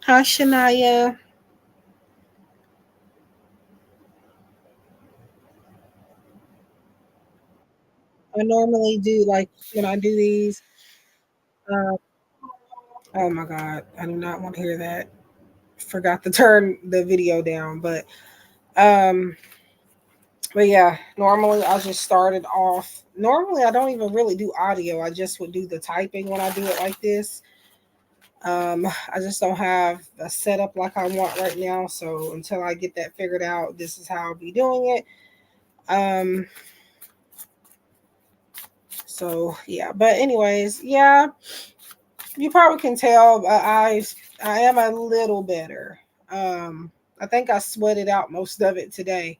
Hi, Shania. I normally do like when I do these. Uh, oh my God, I do not want to hear that. Forgot to turn the video down, um, but yeah, normally I just started off. Normally I don't even really do audio. I just would do the typing when I do it like this. I just don't have a setup like I want right now. So until I get that figured out, this is how I'll be doing it. Um, so yeah, but anyways, yeah, you probably can tell I am a little better. I think I sweated out most of it today.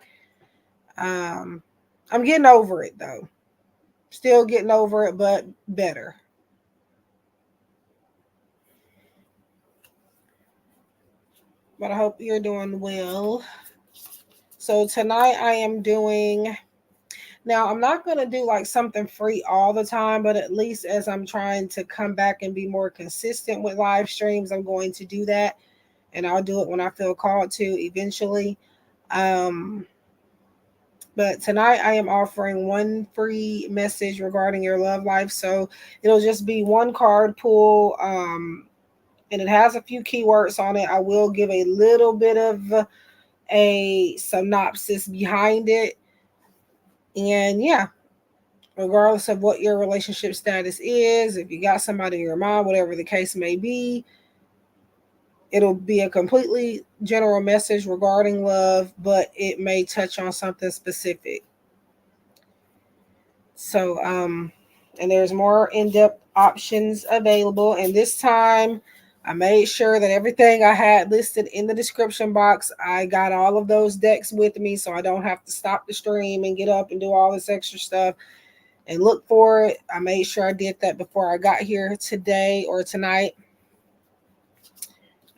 Um, I'm getting over it though. Still getting over it, but better. But I hope you're doing well. So tonight I am doing. Now I'm not gonna do like something free all the time, but at least as I'm trying to come back and be more consistent with live streams, I'm going to do that, and I'll do it when I feel called to eventually. Um, But tonight I am offering one free message regarding your love life. So it'll just be one card pull, and it has a few keywords on it. I will give a little bit of a synopsis behind it. And yeah, regardless of what your relationship status is, if you got somebody in your mind, whatever the case may be, it'll be a completely general message regarding love, but it may touch on something specific. So, and there's more in-depth options available. And this time, I made sure that everything I had listed in the description box, I got all of those decks with me, so I don't have to stop the stream and get up and do all this extra stuff and look for it. I made sure I did that before I got here today or tonight.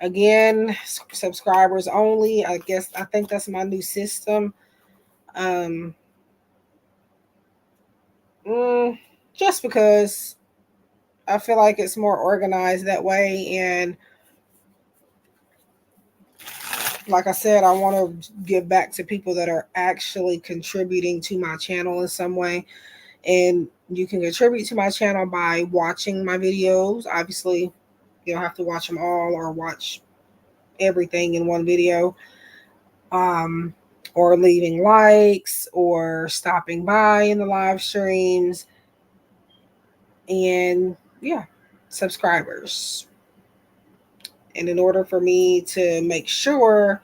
Again, subscribers only. I think that's my new system. Um, mm, just because I feel like it's more organized that way. And like I said, I want to give back to people that are actually contributing to my channel in some way. And you can contribute to my channel by watching my videos. Obviously, you don't have to watch them all or watch everything in one video. Um, or leaving likes or stopping by in the live streams. And yeah, subscribers. And in order for me to make sure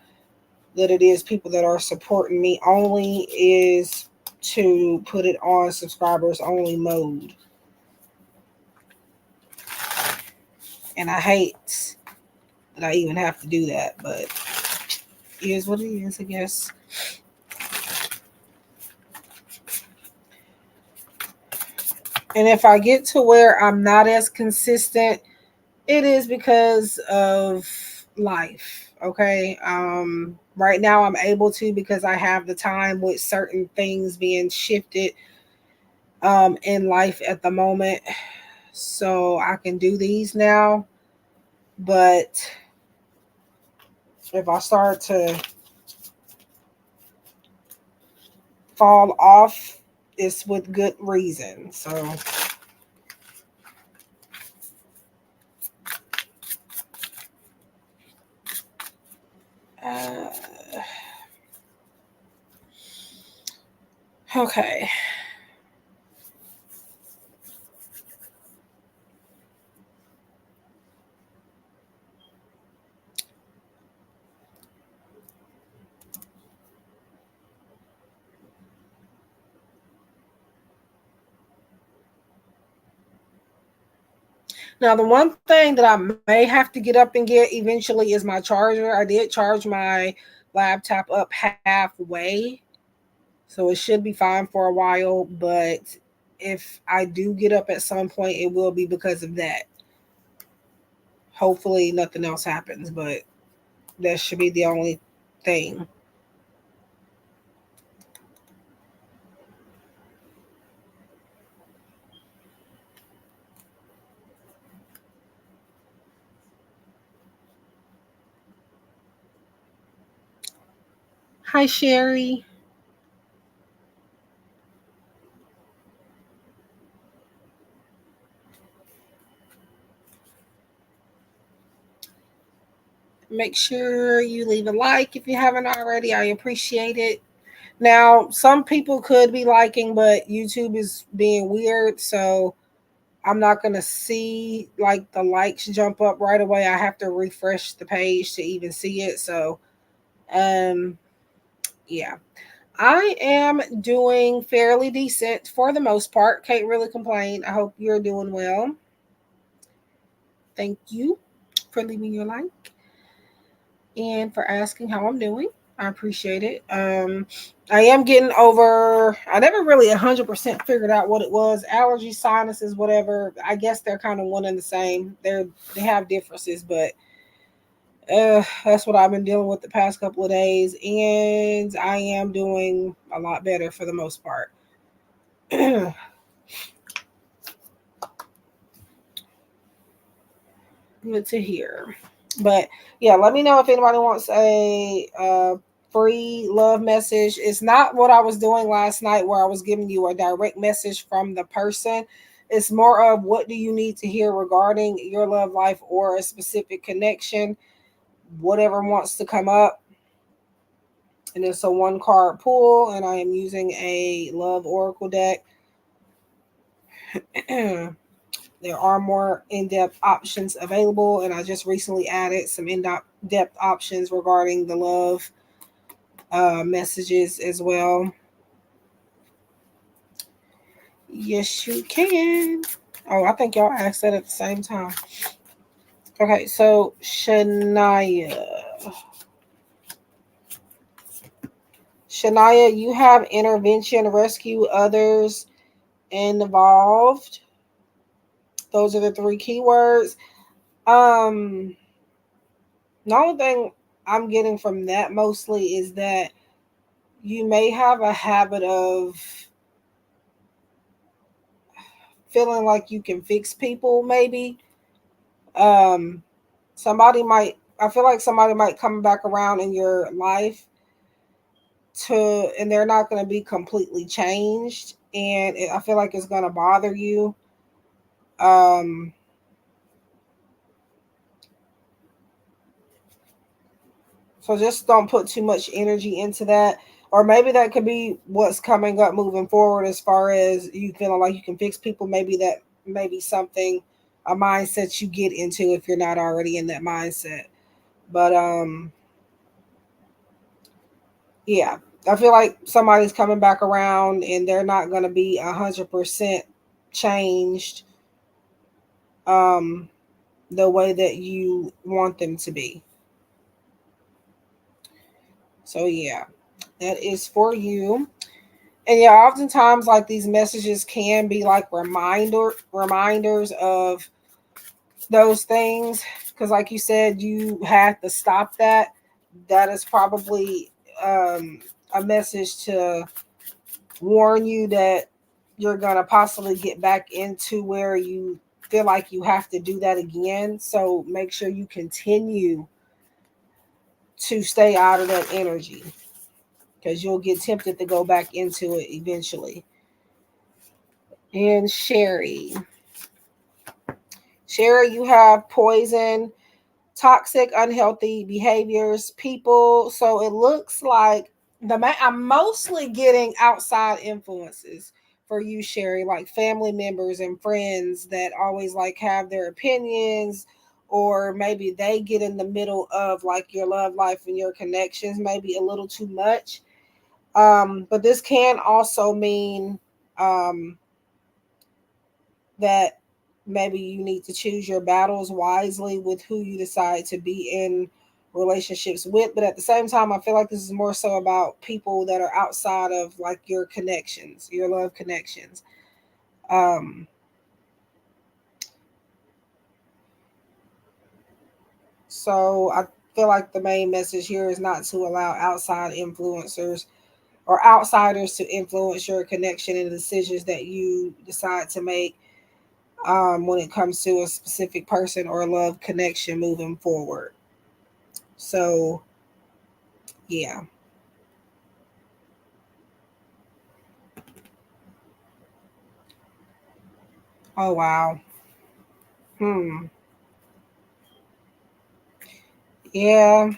that it is people that are supporting me only is to put it on subscribers only mode. And I hate that I even have to do that, but it is what it is, I guess. And if I get to where I'm not as consistent, it is because of life. Okay. Right now I'm able to because I have the time with certain things being shifted in life at the moment. So I can do these now. But if I start to fall off, it's with good reason. So, okay. Now, the one thing that I may have to get up and get eventually is my charger. I did charge my laptop up halfway, so it should be fine for a while. But if I do get up at some point, it will be because of that. Hopefully, nothing else happens, but that should be the only thing. Hi, Sherry. Make sure you leave a like if you haven't already. I appreciate it. Now, some people could be liking, but YouTube is being weird, so I'm not gonna see like the likes jump up right away. I have to refresh the page to even see it. So, um, yeah, I am doing fairly decent for the most part. Can't really complain. I hope you're doing well. Thank you for leaving your like and for asking how I'm doing. I appreciate it. I am getting over. I never really 100% figured out what it was. Allergies, sinuses, whatever. I guess they're kind of one and the same. They have differences, but that's what I've been dealing with the past couple of days, and I am doing a lot better for the most part. Good to hear. But yeah, let me know if anybody wants a free love message. It's not what I was doing last night where I was giving you a direct message from the person. It's more of what do you need to hear regarding your love life or a specific connection, whatever wants to come up. And it's a one card pull, and I am using a love oracle deck. There are more in-depth options available, and I just recently added some in-depth options regarding the love messages as well. Yes, you can. Oh, I think y'all asked that at the same time. Okay, so Shania, you have intervention, rescue others involved. Those are the three keywords. Um, the only thing I'm getting from that mostly is that you may have a habit of feeling like you can fix people, maybe. Um, somebody might, I feel like somebody might come back around in your life and they're not going to be completely changed. And I feel like it's going to bother you. Um, so just don't put too much energy into that. Or maybe that could be what's coming up moving forward as far as you feeling like you can fix people. Maybe that may be something, a mindset you get into if you're not already in that mindset. But yeah, I feel like somebody's coming back around and they're not going to be 100% changed um, the way that you want them to be. So yeah, that is for you. And yeah, oftentimes like these messages can be like reminders of those things because like you said you had to stop that. That is probably um, a message to warn you that you're going to possibly get back into where you feel like you have to do that again. So make sure you continue to stay out of that energy because you'll get tempted to go back into it eventually. And Sherry, you have poison, toxic, unhealthy behaviors, people. So it looks like I'm mostly getting outside influences for you, Sherry, like family members and friends that always like have their opinions, or maybe they get in the middle of like your love life and your connections, maybe a little too much. But this can also mean um, that maybe you need to choose your battles wisely with who you decide to be in relationships with. But at the same time, I feel like this is more so about people that are outside of like your connections, your love connections. Um, so I feel like the main message here is not to allow outside influencers or outsiders to influence your connection and the decisions that you decide to make when it comes to a specific person or love connection moving forward. So, yeah. Oh wow. Hmm. Yeah.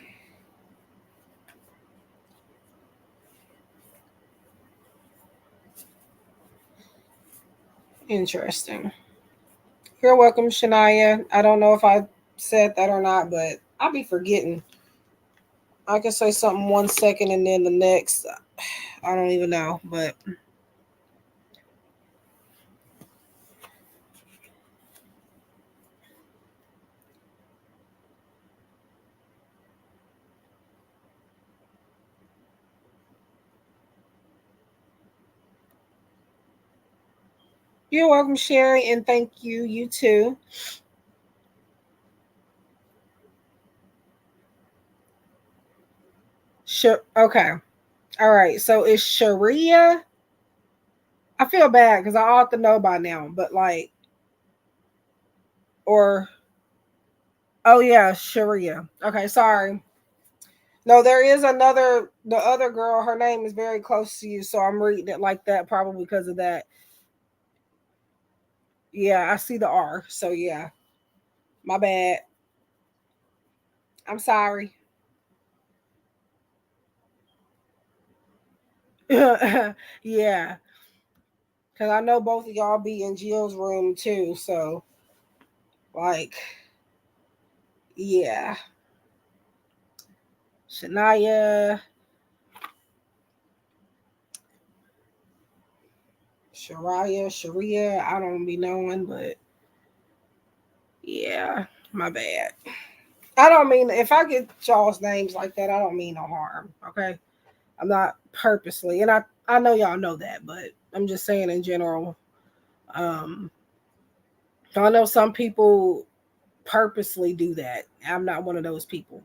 Interesting. You're welcome, Shania. I don't know if I said that or not, but I'll be forgetting. I can say something 1 second and then the next, I don't even know. But you're welcome, Sherry, and thank you. You too. Sure. Okay. All right. So it's Sharia. I feel bad because I ought to know by now, but like, or oh yeah, Sharia. Okay, sorry. No, there is another. The other girl, her name is very close to you, so I'm reading it like that probably because of that. Yeah, I see the R. So yeah, my bad. I'm sorry. Yeah, because I know both of y'all be in Jill's room too. So like, yeah, Shania, Sharia. I don't be knowing, but yeah, my bad. I don't mean if I get y'all's names like that, I don't mean no harm. Okay, I'm not purposely, and I know y'all know that, but I'm just saying in general. Um, I know some people purposely do that. I'm not one of those people.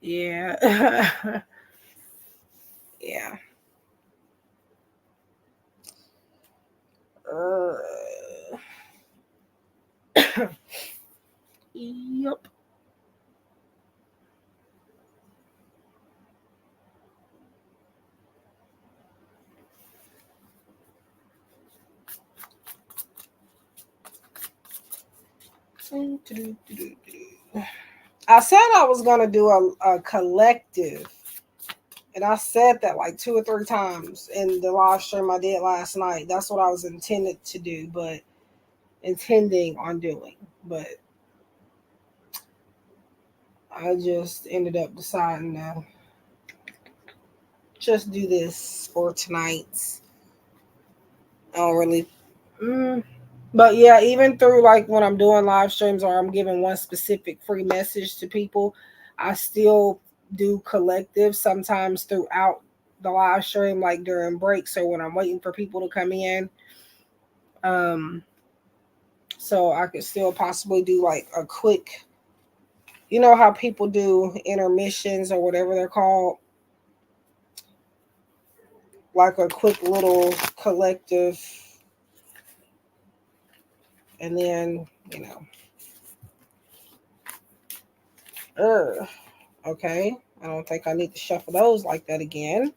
Yeah, yeah. Uh, yep. I said I was gonna do a collective, and I said that like 2 or 3 times in the live stream I did last night. That's what I was intended to do, but intending on doing. But I just ended up deciding to just do this for tonight. I don't really. Mm, but yeah, even through like when I'm doing live streams or I'm giving one specific free message to people, I still do collectives sometimes throughout the live stream, like during breaks or when I'm waiting for people to come in. Um, so I could still possibly do like a quick, you know how people do intermissions or whatever they're called, like a quick little collective, and then uh, okay. I don't think I need to shuffle those like that again.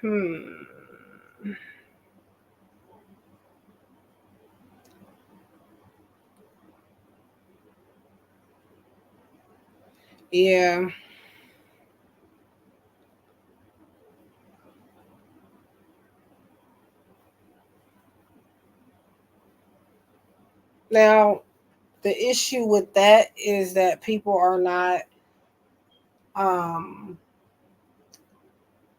Hmm. Yeah. Now, the issue with that is that people are not um,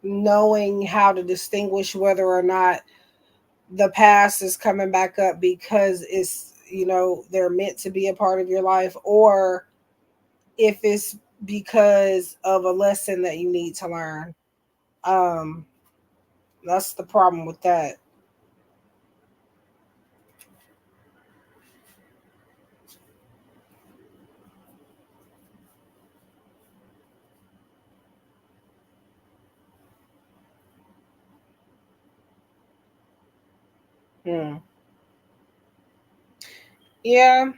knowing how to distinguish whether or not the past is coming back up because it's, they're meant to be a part of your life, or if it's because of a lesson that you need to learn. Um, that's the problem with that. Hmm. Yeah,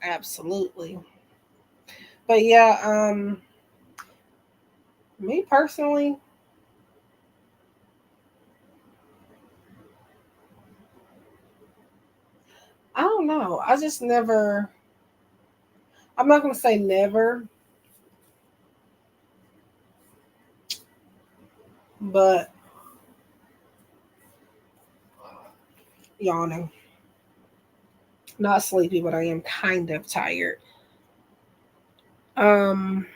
absolutely. But yeah, me personally, I don't know. I just never. I'm not gonna say never, but yawning. Not sleepy, but I am kind of tired. Um,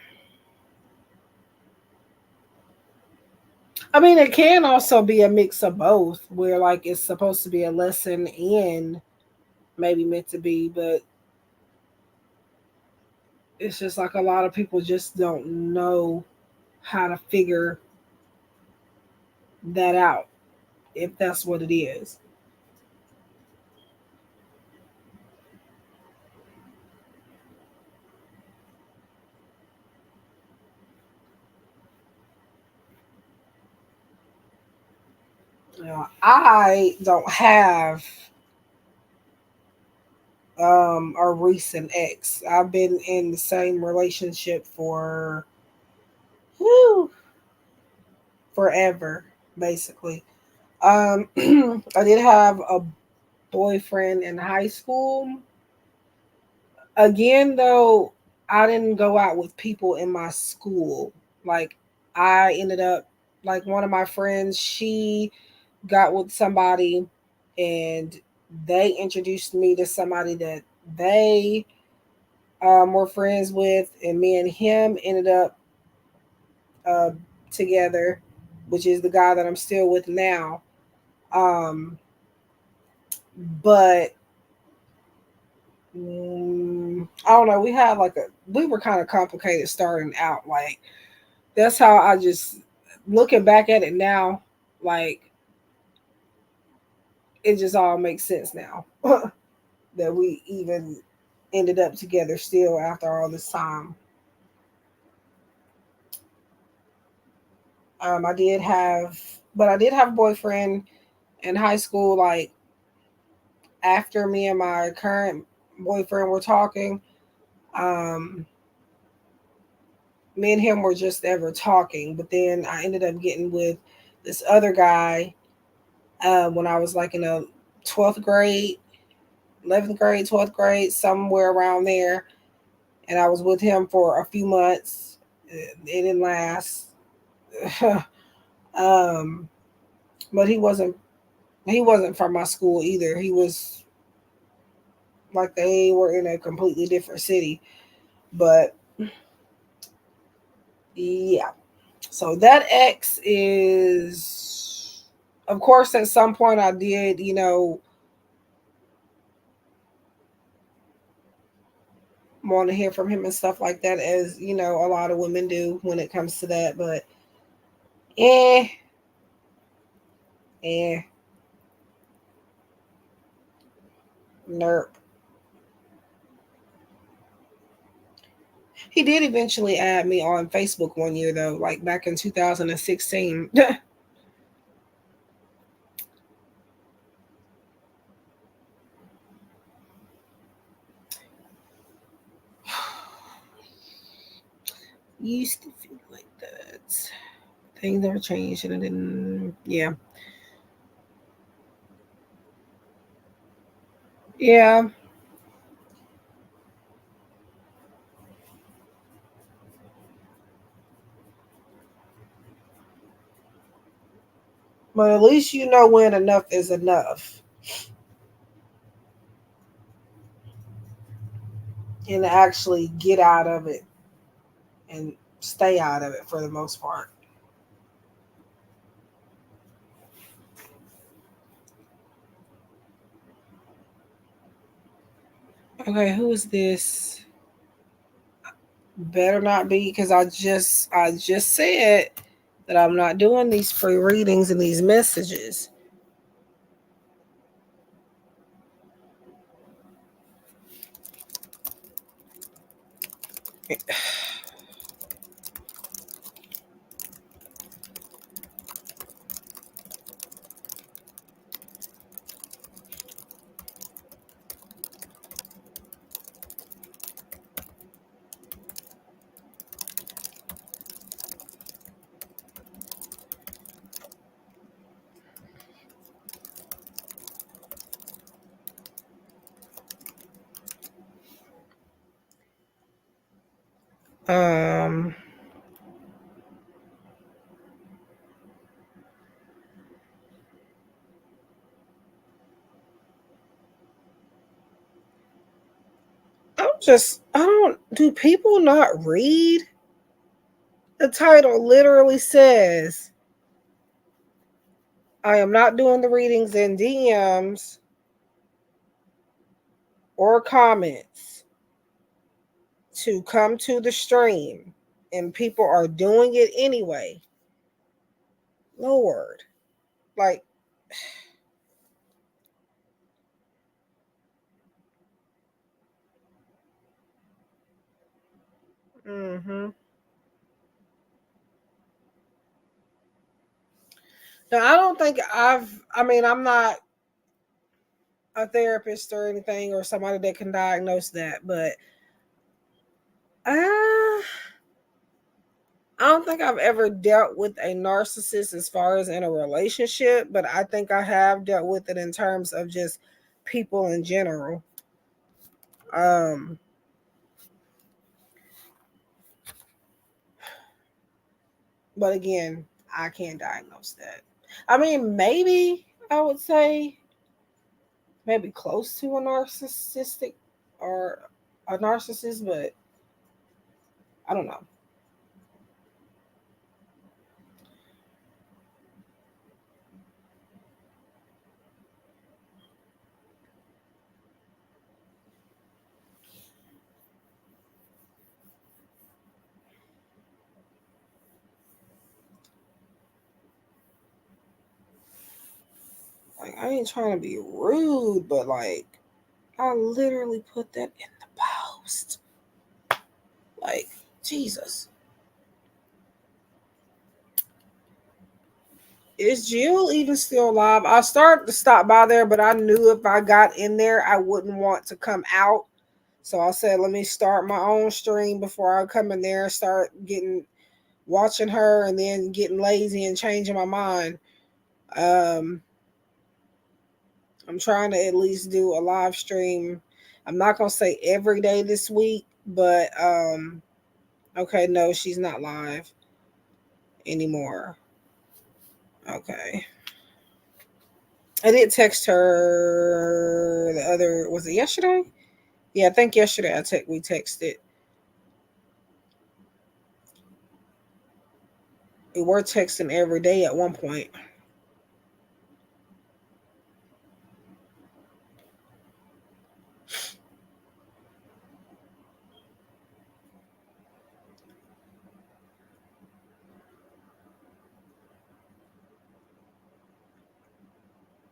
I mean, it can also be a mix of both, where like it's supposed to be a lesson and maybe meant to be, but it's just like a lot of people just don't know how to figure that out if that's what it is. You know, I don't have a recent ex. I've been in the same relationship for whew, forever, basically. I did have a boyfriend in high school. Again, though, I didn't go out with people in my school. Like, I ended up, like, one of my friends, she got with somebody and they introduced me to somebody that they were friends with, and me and him ended up uh, together, which is the guy that I'm still with now. Um, but I don't know. We were kind of complicated starting out. Like that's how I just looking back at it now. Like it just all makes sense now that we even ended up together still after all this time. I did have, but I did have a boyfriend in high school. Like after me and my current boyfriend were talking, um, me and him were just ever talking. But then I ended up getting with this other guy when I was like in a 12th grade, 11th grade, 12th grade, somewhere around there. And I was with him for a few months. It didn't last. um, but he wasn't from my school either. He was like they were in a completely different city. But yeah. So that X is of course at some point I did, want to hear from him and stuff like that as, a lot of women do when it comes to that. But eh, eh, nerp. He did eventually add me on Facebook one year though, like back in 2016. Used to feel like that. Things never changed and it didn't. Yeah. Yeah. But at least you know when enough is enough. and actually get out of it and stay out of it for the most part. Okay, who is this? Better not be, because I just said that I'm not doing these free readings and these messages. Um, I don't, do people not read? The title literally says, I am not doing the readings in DMs or comments to come to the stream, and people are doing it anyway. Lord. Like, mm-hmm. Now, I don't think I mean, I'm not a therapist or anything or somebody that can diagnose that, but I don't think I've ever dealt with a narcissist as far as in a relationship, but I think I have dealt with it in terms of just people in general. Um, but again, I can't diagnose that. I mean, maybe I would say maybe close to a narcissistic or a narcissist, but I don't know. Like, I ain't trying to be rude, but like, I literally put that in the post. Like, Jesus. Is Jill even still alive? I started to stop by there, but I knew if I got in there, I wouldn't want to come out. So I said, let me start my own stream before I come in there and start watching her and then getting lazy and changing my mind. Um, I'm trying to at least do a live stream. I'm not gonna say every day this week, but okay, no, she's not live anymore. Okay. I did text her the other, was it yesterday? Yeah, I think yesterday we texted. We were texting every day at one point.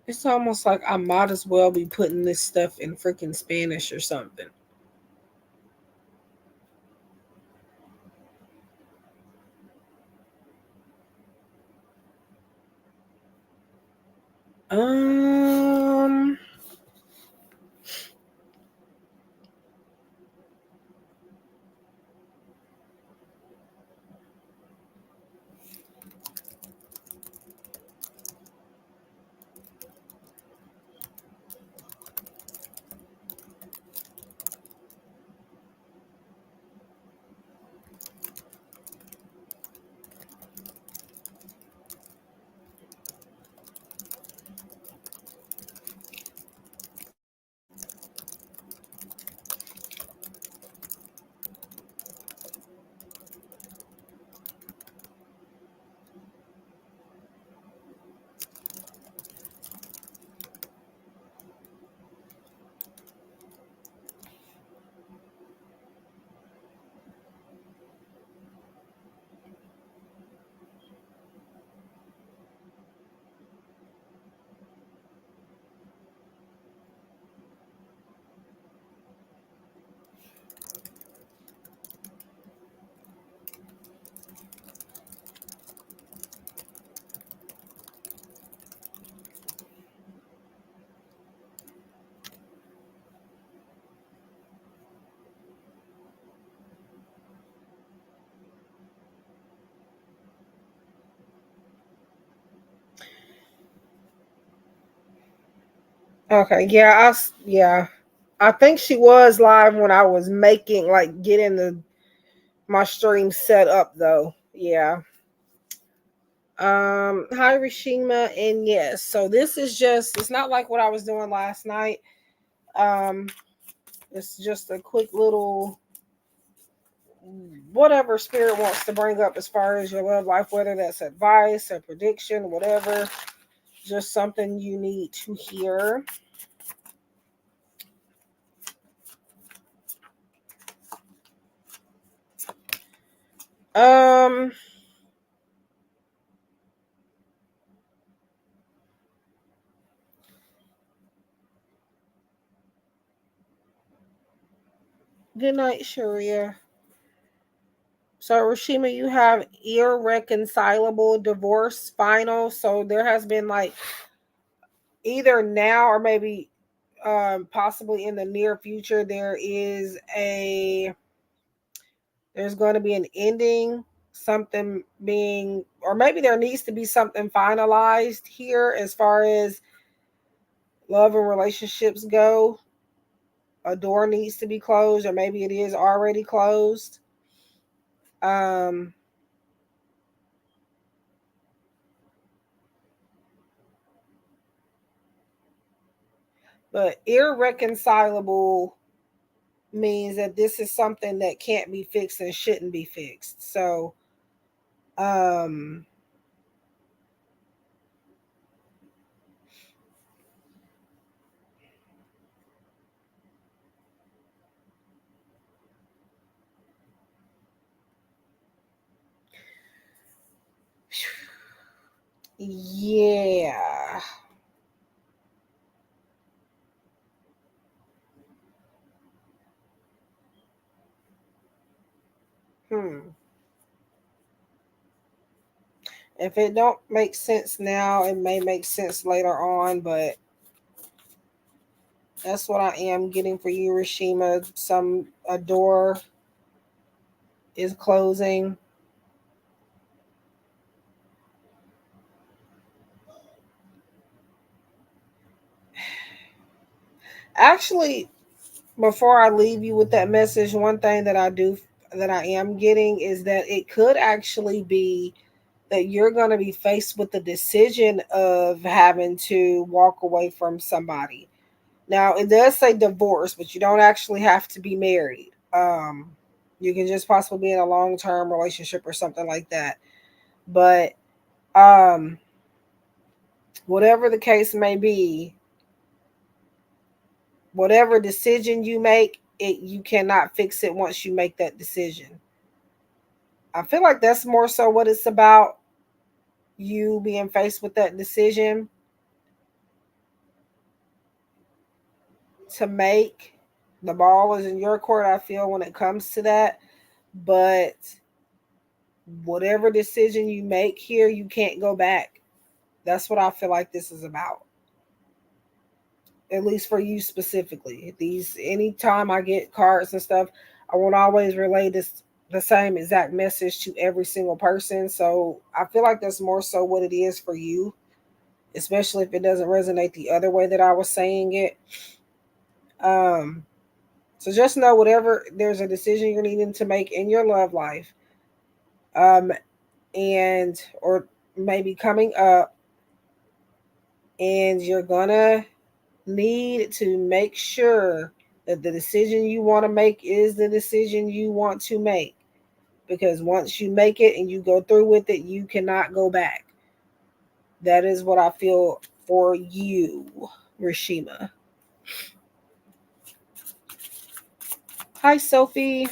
It's almost like I might as well be putting this stuff in freaking Spanish or something. Um, Okay, yeah. I think she was live when I was making, like, getting my stream set up though. Yeah. Hi Rishima, and yes, so this is just, it's not like what I was doing last night. Um, it's just a quick little whatever spirit wants to bring up as far as your love life, whether that's advice or prediction, whatever, just something you need to hear. Um, Good night, Sharia. So, Rashima, you have irreconcilable divorce final. So, there has been, like, either now or maybe possibly in the near future, there's going to be an ending, something being, or maybe there needs to be something finalized here as far as love and relationships go. A door needs to be closed, or maybe it is already closed. Um, but irreconcilable means that this is something that can't be fixed and shouldn't be fixed. So, um, yeah. Hmm. If it don't make sense now, it may make sense later on, but that's what I am getting for you, Rishima. A door is closing. Actually, before I leave you with that message, one thing that I am getting is that it could actually be that you're going to be faced with the decision of having to walk away from somebody. Now, it does say divorce, but you don't actually have to be married. You can just possibly be in a long-term relationship or something like that. But um, whatever the case may be, whatever decision you make, you cannot fix it once you make that decision. I feel like that's more so what it's about, you being faced with that decision to make. The ball is in your court, I feel, when it comes to that. But whatever decision you make here, you can't go back. That's what I feel like this is about. At least for you specifically. These anytime I get cards and stuff, I won't always relay the same exact message to every single person. So I feel like that's more so what it is for you, especially if it doesn't resonate the other way that I was saying it. Um, so just know whatever there's a decision you're needing to make in your love life, um, and or maybe coming up, and you're gonna need to make sure that the decision you want to make is the decision you want to make. Because once you make it and you go through with it, you cannot go back. That is what I feel for you, Rishima. Hi, Sophie.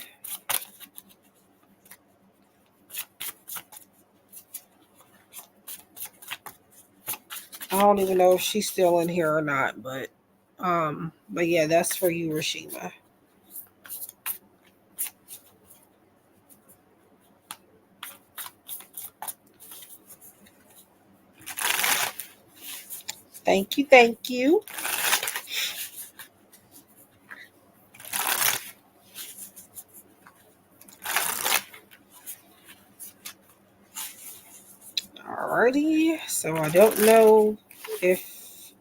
I don't even know if she's still in here or not, but yeah, that's for you, Rishima. Thank you, thank you. Alrighty, so I don't know if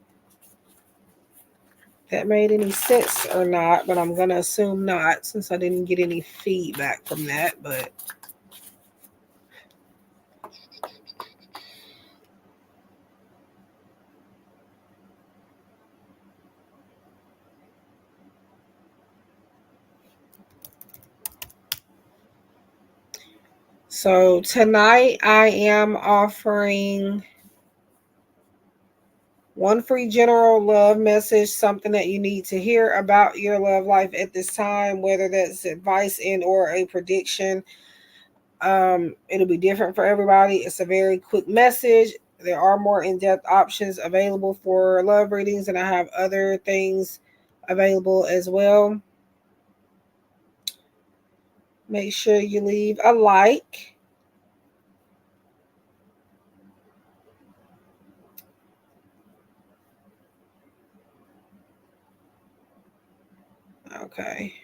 that made any sense or not, but I'm gonna assume not since I didn't get any feedback from that. But so tonight I am offering one free general love message, something that you need to hear about your love life at this time, whether that's advice and or a prediction. It'll be different for everybody. It's a very quick message. There are more in-depth options available for love readings, and I have other things available as well. Make sure you leave a like. Okay.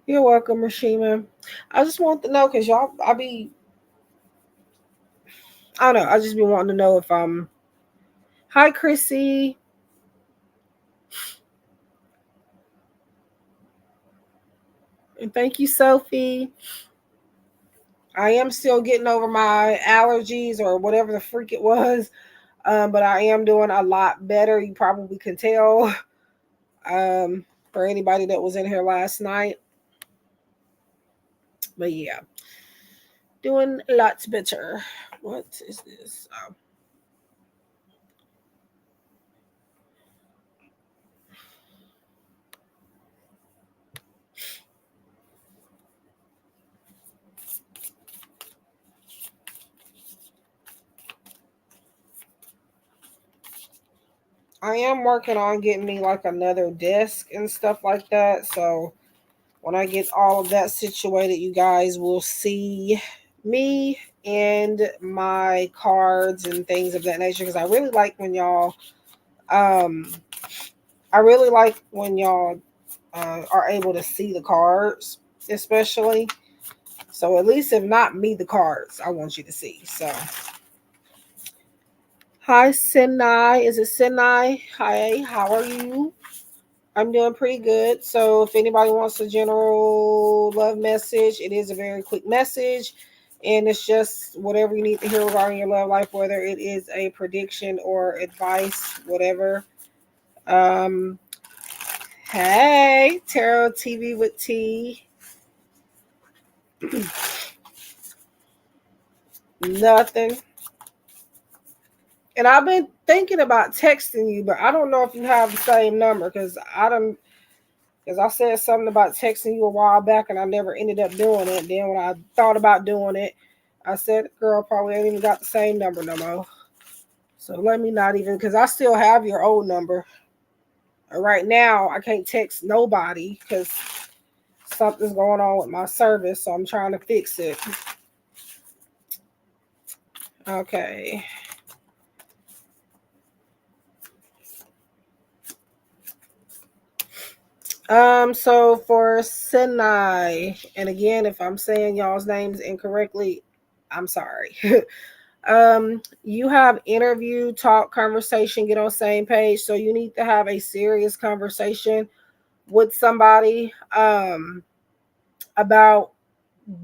You're welcome, Rashima. I just want to know because y'all, I don't know. I just be wanting to know if I'm. Hi, Chrissy. And thank you, Sophie. I am still getting over my allergies or whatever the freak it was. But I am doing a lot better. You probably can tell. For anybody that was in here last night. But yeah, doing lots better. What is this? Oh. I am working on getting me like another desk and stuff like that. So when I get all of that situated, you guys will see me and my cards and things of that nature. Because um, I really like when y'all are able to see the cards, especially. So at least if not me, the cards I want you to see. So hi, Sinai. Is it Sinai? Hi, how are you? I'm doing pretty good. So if anybody wants a general love message, it is a very quick message. And it's just whatever you need to hear regarding your love life, whether it is a prediction or advice, whatever. Um, hey, Tarot TV with T. Nothing. And I've been thinking about texting you, but I don't know if you have the same number because I said something about texting you a while back and I never ended up doing it. Then when I thought about doing it, I said, girl, probably ain't even got the same number no more. So let me not even, because I still have your old number. Right now, I can't text nobody because something's going on with my service. So I'm trying to fix it. Okay. So for Sinai, and again, if I'm saying y'all's names incorrectly, I'm sorry. You have interview, talk, conversation, get on same page. So you need to have a serious conversation with somebody about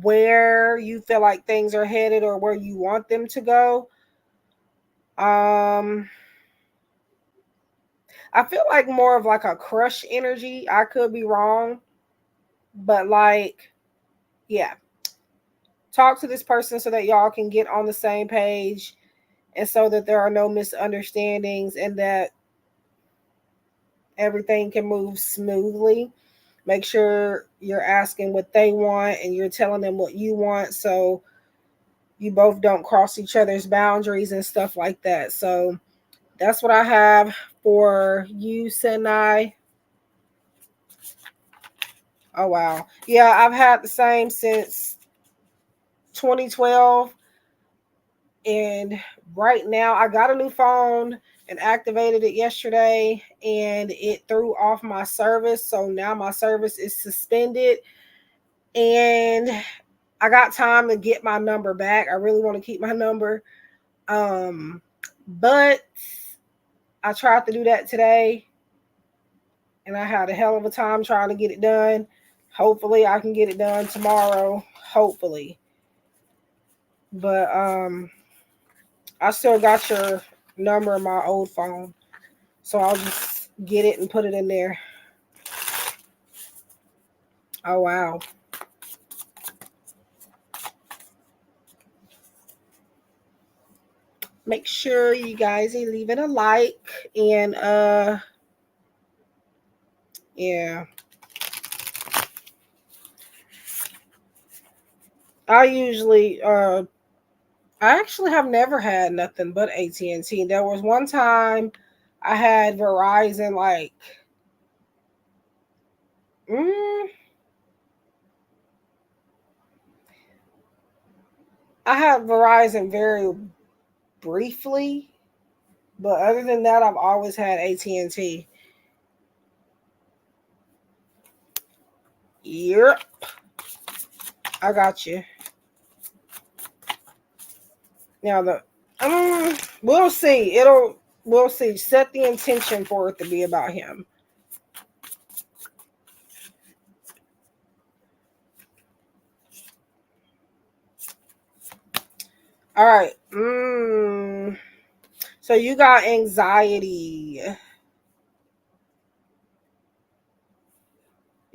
where you feel like things are headed or where you want them to go. I feel like more of like a crush energy. I could be wrong, but like, yeah, talk to this person so that y'all can get on the same page and so that there are no misunderstandings and that everything can move smoothly. Make sure you're asking what they want and you're telling them what you want so you both don't cross each other's boundaries and stuff like that. So that's what I have for you, Senai. Oh, wow. Yeah, I've had the same since 2012. And right now, I got a new phone and activated it yesterday, and it threw off my service. So now my service is suspended. And I got time to get my number back. I really want to keep my number. But I tried to do that today and I had a hell of a time trying to get it done. Hopefully I can get it done tomorrow. Hopefully. But I still got your number in my old phone. So I'll just get it and put it in there. Oh wow. Make sure you guys are leaving a like and yeah. I usually I actually have never had nothing but AT&T. There was one time I had Verizon like mm, I had Verizon very briefly, but other than that I've always had AT&T. Yep, I got you. Now the we'll see. We'll see. Set the intention for it to be about him. All right. So you got anxiety.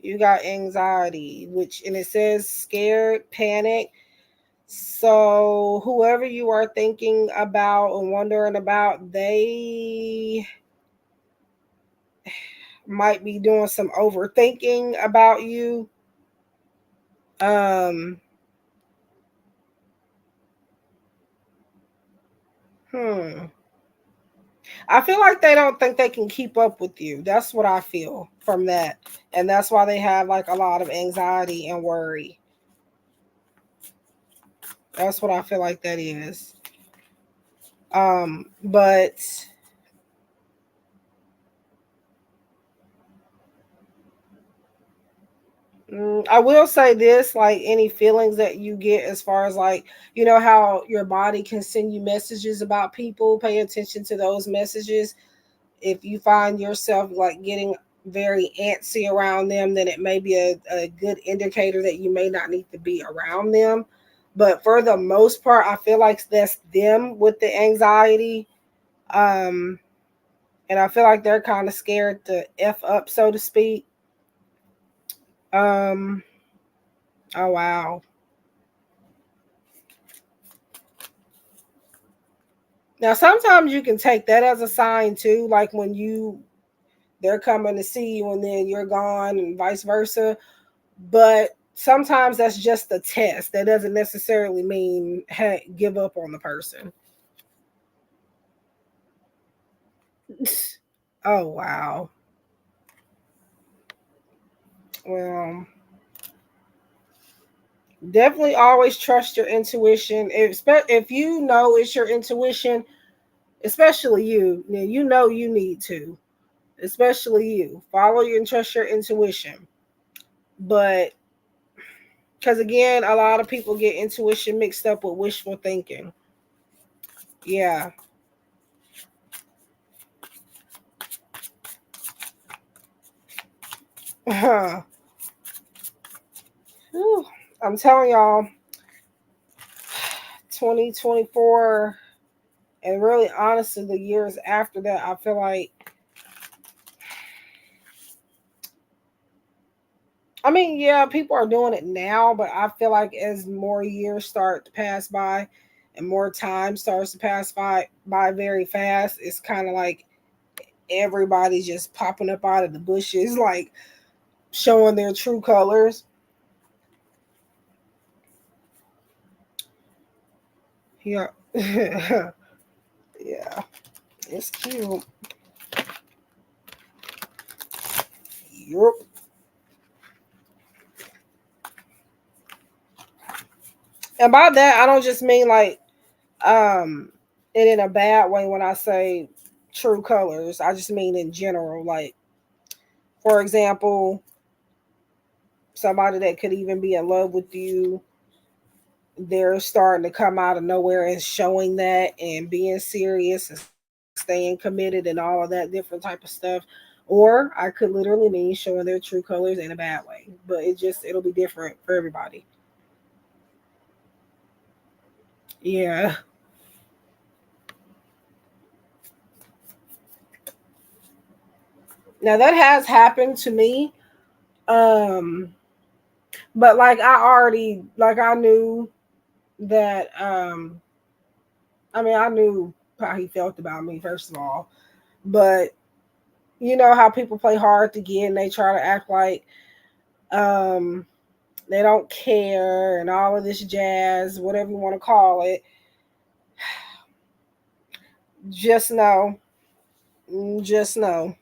You got anxiety, which and it says scared, panic. So whoever you are thinking about and wondering about, they might be doing some overthinking about you. Um, hmm. I feel like they don't think they can keep up with you. That's what I feel from that. And that's why they have like a lot of anxiety and worry. That's what I feel like that is. But I will say this, like any feelings that you get as far as like, you know, how your body can send you messages about people, pay attention to those messages. If you find yourself like getting very antsy around them, then it may be a good indicator that you may not need to be around them. But for the most part, I feel like that's them with the anxiety. Um, and I feel like they're kind of scared to F up, so to speak. Um, oh wow. Now sometimes you can take that as a sign too, like when they're coming to see you and then you're gone and vice versa. But sometimes that's just a test. That doesn't necessarily mean hey, give up on the person. Oh wow. Well, definitely always trust your intuition. If you know it's your intuition, especially you, you know you need to, especially you follow your and trust your intuition. But because again, a lot of people get intuition mixed up with wishful thinking. Yeah. Whew. I'm telling y'all, 2024 and really honestly the years after that, I feel like I mean, yeah, people are doing it now, but I feel like as more years start to pass by and more time starts to pass by very fast, it's kind of like everybody's just popping up out of the bushes, like showing their true colors. Yeah. Yeah, it's cute. Yep. And by that, I don't just mean like um it in a bad way when I say true colors. I just mean in general. Like, for example, somebody that could even be in love with you, they're starting to come out of nowhere and showing that and being serious and stuff staying committed and all of that different type of stuff. Or I could literally mean showing their true colors in a bad way. But it'll be different for everybody. Yeah. Now that has happened to me. Um but like I knew that I knew how he felt about me first of all. But you know how people play hard to get and they try to act like um they don't care and all of this jazz, whatever you want to call it. Just know, just know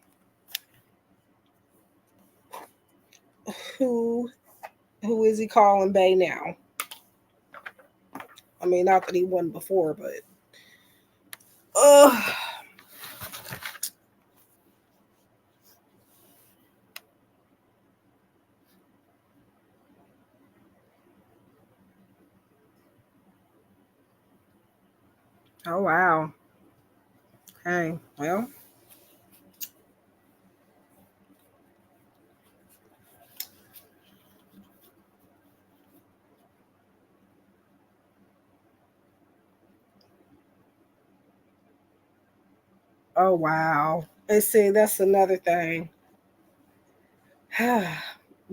who who is he calling Bay now? I mean, not that he wasn't before, but ugh. Oh wow. Hey, well, oh wow. And see, that's another thing.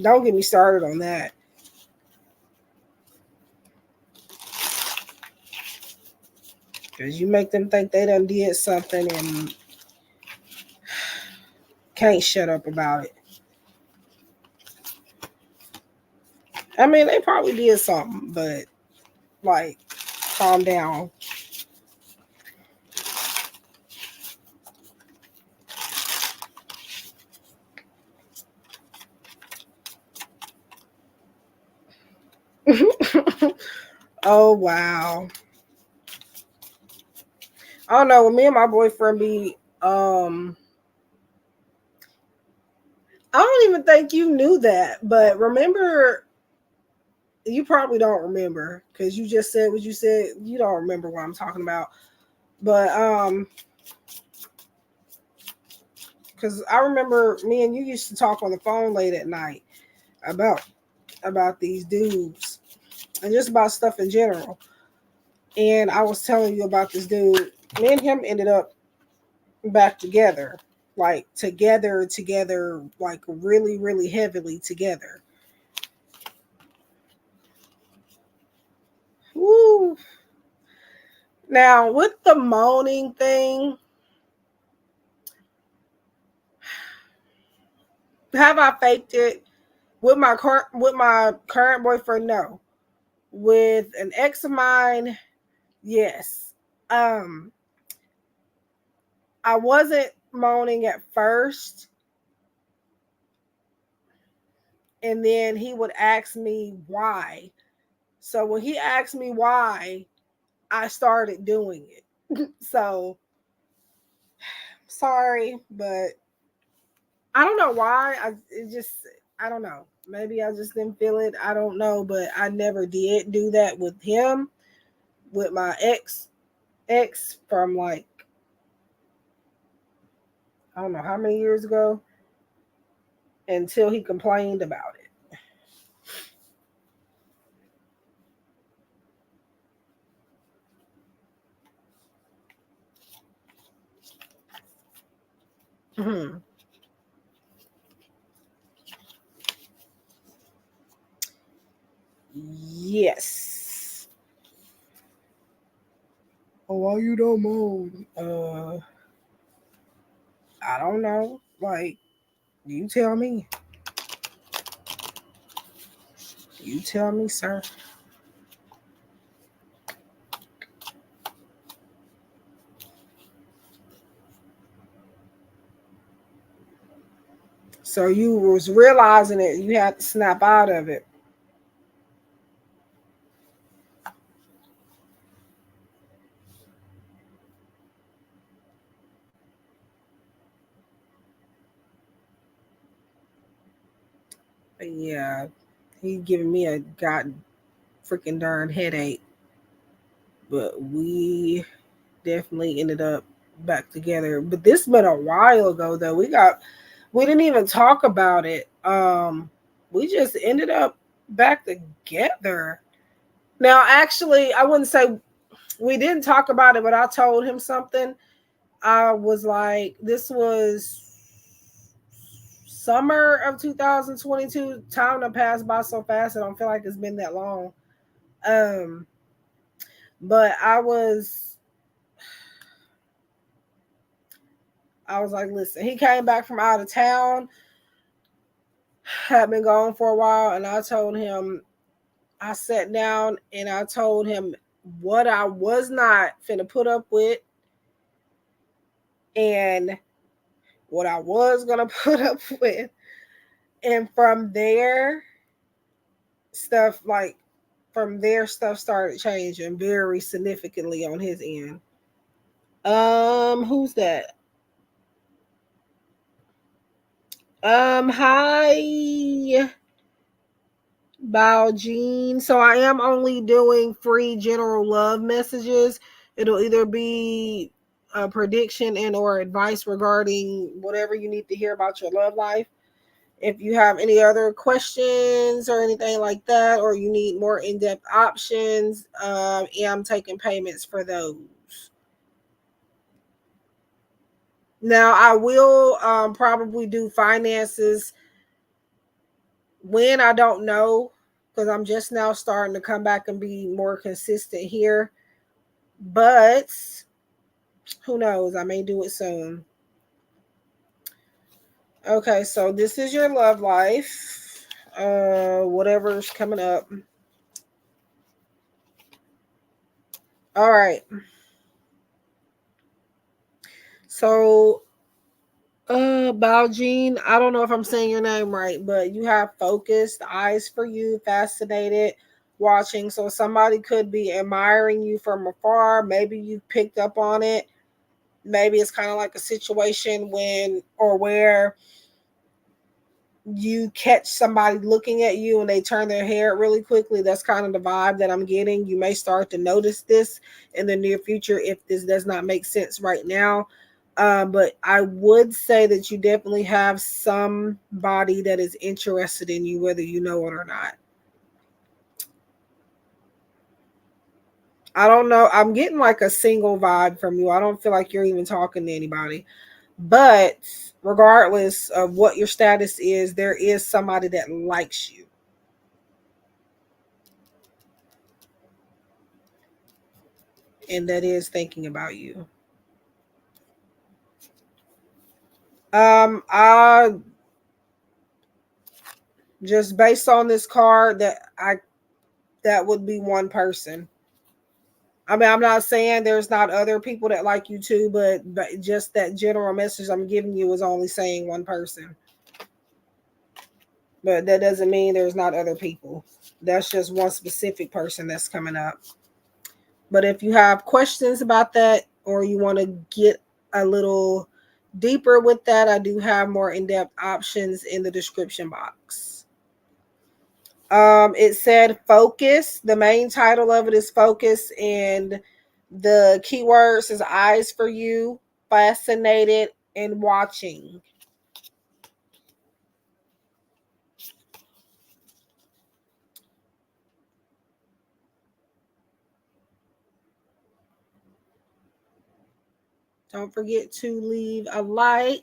Don't get me started on that. Because you make them think they done did something and can't shut up about it. I mean, they probably did something, but like, calm down. Oh wow. I don't know. When me and my boyfriend be I don't even think you knew that, but remember, you probably don't remember because you just said what you said. You don't remember what I'm talking about, but because I remember me and you used to talk on the phone late at night about these dudes and just about stuff in general. And I was telling you about this dude. Me and him ended up back together, like together, like really, really heavily together. Woo. Now with the moaning thing, have I faked it with my current boyfriend? No. With an ex of mine, yes. Um, I wasn't moaning at first, and then he would ask me why. So when he asked me why, I started doing it. So sorry, but I don't know why. I don't know. Maybe I just didn't feel it. I don't know, but I never did do that with him, with my ex from like I don't know how many years ago until he complained about it. Mm-hmm. Yes. Oh, why you don't moan? I don't know. Like, you tell me. You tell me, sir. So you was realizing it, you had to snap out of it. But yeah, he giving me a god freaking darn headache. But we definitely ended up back together. But this been a while ago though. We didn't even talk about it. We just ended up back together. Now, actually, I wouldn't say we didn't talk about it, but I told him something. I was like, this was summer of 2022. Time to pass by so fast. I don't feel like it's been that long. Um, but I was like, listen, he came back from out of town, had been gone for a while, and I told him, I sat down and I told him what I was not finna put up with and what I was gonna put up with. And stuff like stuff started changing very significantly on his end. Who's that? Hi, Baljean. So I am only doing free general love messages. It'll either be a prediction and or advice regarding whatever you need to hear about your love life. If you have any other questions or anything like that, or you need more in-depth options, yeah, I'm taking payments for those. Now I will probably do finances when I don't know, because I'm just now starting to come back and be more consistent here. But who knows? I may do it soon. Okay, so this is your love life. Whatever's coming up. All right. So Baljean, I don't know if I'm saying your name right, but you have focused eyes for you, fascinated, watching. So somebody could be admiring you from afar. Maybe you picked up on it. Maybe it's kind of like a situation where you catch somebody looking at you and they turn their hair really quickly. That's kind of the vibe that I'm getting. You may start to notice this in the near future if this does not make sense right now. But I would say that you definitely have somebody that is interested in you, whether you know it or not. I don't know. I'm getting like a single vibe from you. I don't feel like you're even talking to anybody. But regardless of what your status is, there is somebody that likes you and that is thinking about you. I just based on this card that would be one person. I mean, I'm not saying there's not other people that like you too, but just that general message I'm giving you is only saying one person. But that doesn't mean there's not other people. That's just one specific person that's coming up. But if you have questions about that or you want to get a little deeper with that, I do have more in-depth options in the description box. It said focus. The main title of it is focus, and the keywords is eyes for you, fascinated, and watching. Don't forget to leave a like.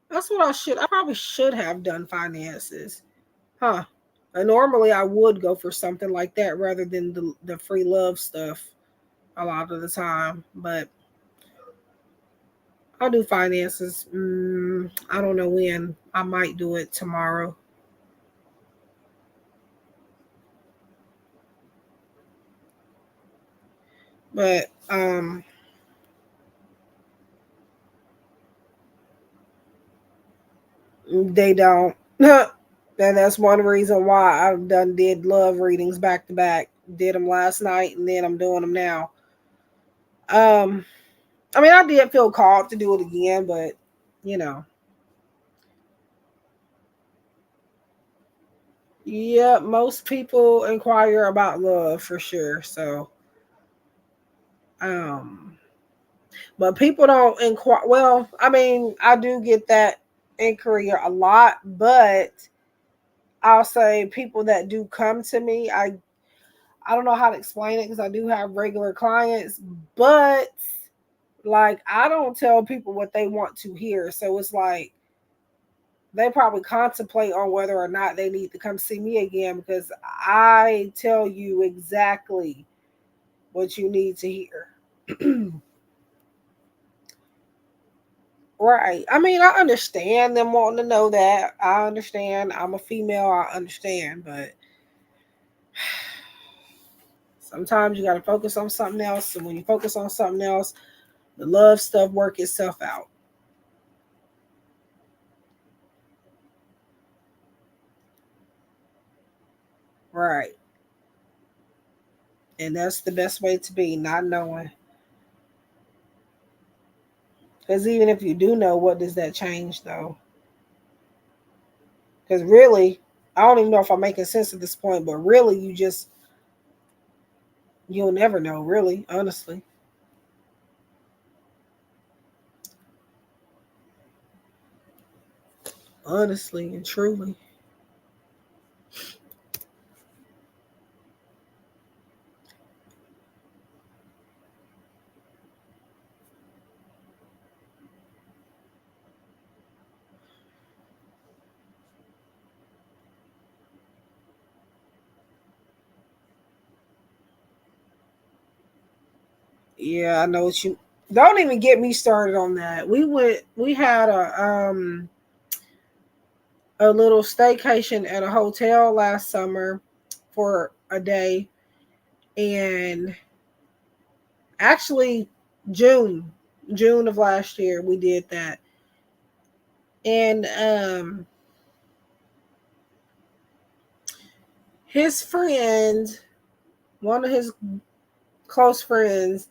That's what I probably should have done finances. Huh. And normally I would go for something like that rather than the free love stuff a lot of the time. But I'll do finances. I don't know when. I might do it tomorrow. But they don't. And that's one reason why I've did love readings back to back. Did them last night and then I'm doing them now. Um, I mean, I did feel called to do it again, but you know, yeah, most people inquire about love for sure. So Um, but people don't inquire. Well, I mean, I do get that inquiry a lot, but I'll say people that do come to me, I don't know how to explain it because I do have regular clients, but like I don't tell people what they want to hear. So it's like they probably contemplate on whether or not they need to come see me again because I tell you exactly what you need to hear. Right. I mean, I understand them wanting to know that. I understand. I'm a female. I understand. But sometimes you got to focus on something else. And when you focus on something else, the love stuff work itself out. Right. And that's the best way to be, not knowing. Because even if you do know, what does that change, though? Because really, I don't even know if I'm making sense at this point, but really, you'll never know, really, honestly. Honestly and truly. Yeah, I know what you. Don't even get me started on that. We had a little staycation at a hotel last summer for a day, and actually June, June of last year we did that, and his friend, one of his close friends,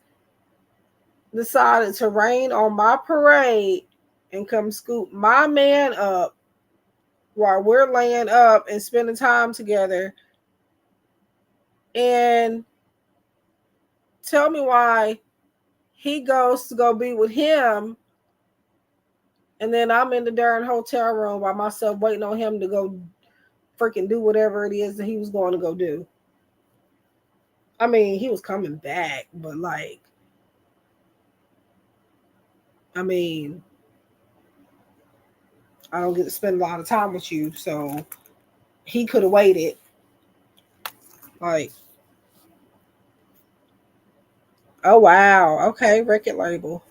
decided to rain on my parade and come scoop my man up while we're laying up and spending time together and tell me why he goes to go be with him and then I'm in the darn hotel room by myself waiting on him to go freaking do whatever it is that he was going to go do. I mean, he was coming back, but like, I mean, I don't get to spend a lot of time with you, so he could have waited. Like, oh wow, okay, record label.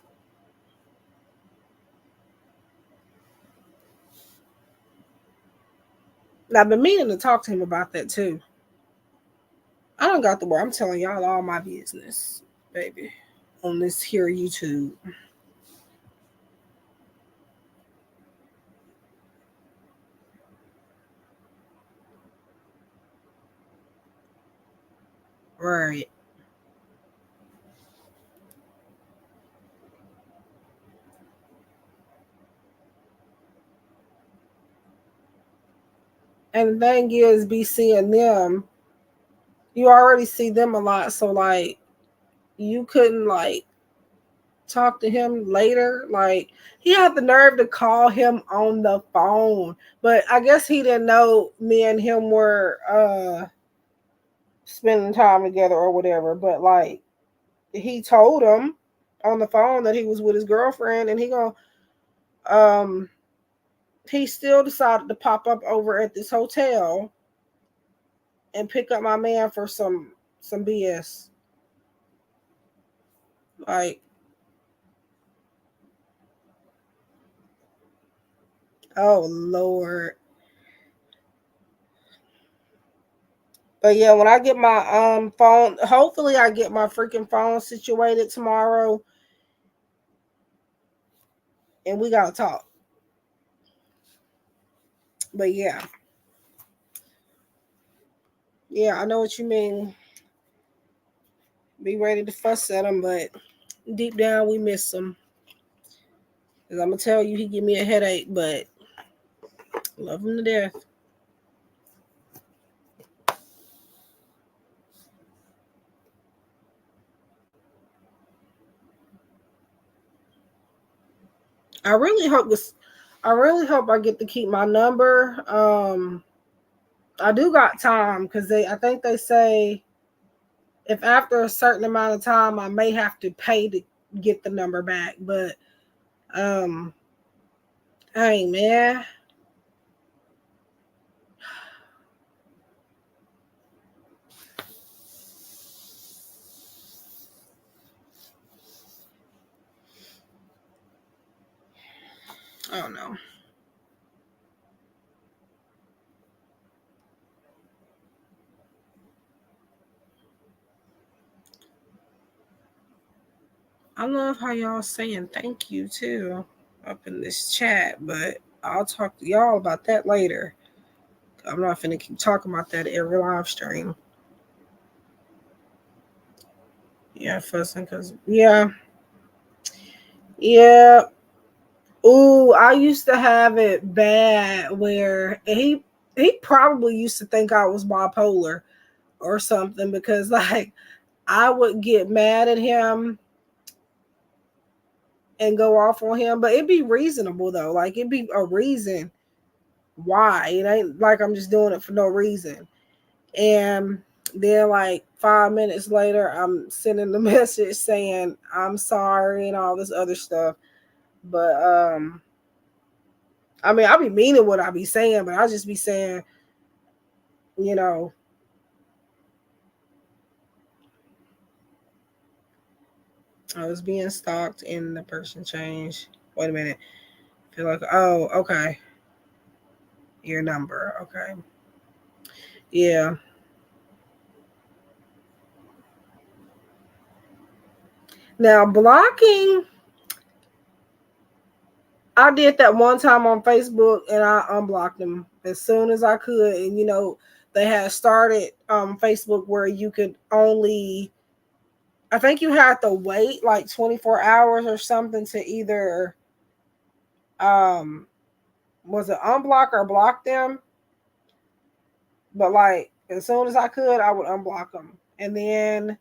And I've been meaning to talk to him about that too. I don't got the word. I'm telling y'all all my business, baby, on this here YouTube. Right. And the thing is, be seeing them. You already see them a lot, so like you couldn't like talk to him later. Like he had the nerve to call him on the phone, but I guess he didn't know me and him were spending time together or whatever. But like he told him on the phone that he was with his girlfriend, and um he still decided to pop up over at this hotel and pick up my man for some BS. Like, oh Lord. But yeah, when I get my phone, hopefully I get my freaking phone situated tomorrow and we gotta talk. But yeah. Yeah, I know what you mean. Be ready to fuss at him, but deep down we miss him. Cause I'm gonna tell you he give me a headache, but love him to death. I really hope this. I really hope I get to keep my number. I do got time because I think they say if after a certain amount of time, I may have to pay to get the number back. But um, hey man, I don't know. I love how y'all saying thank you too up in this chat, but I'll talk to y'all about that later. I'm not finna keep talking about that every live stream. Yeah, fussing because yeah. Ooh, I used to have it bad where he probably used to think I was bipolar or something because like I would get mad at him and go off on him, but it'd be reasonable though. Like it'd be a reason why. It ain't like I'm just doing it for no reason. And then like 5 minutes later, I'm sending the message saying I'm sorry and all this other stuff. But I mean, I be meaning what I be saying, but I just be saying, you know, I was being stalked and the person changed. Wait a minute. I feel like, oh, okay. Your number. Okay. Yeah. Now blocking, I did that one time on Facebook and I unblocked them as soon as I could. And they had started Facebook where you could only, I think you had to wait like 24 hours or something to either um was it unblock or block them. But like as soon as I could, I would unblock them. And then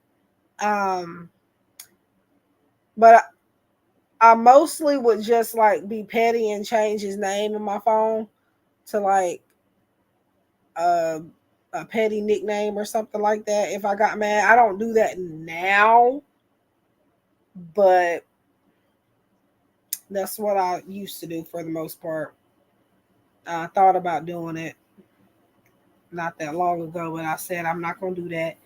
um but I mostly would just like be petty and change his name in my phone to like uh, a petty nickname or something like that. If I got mad, I don't do that now, but that's what I used to do for the most part. I thought about doing it not that long ago, but I said I'm not gonna do that.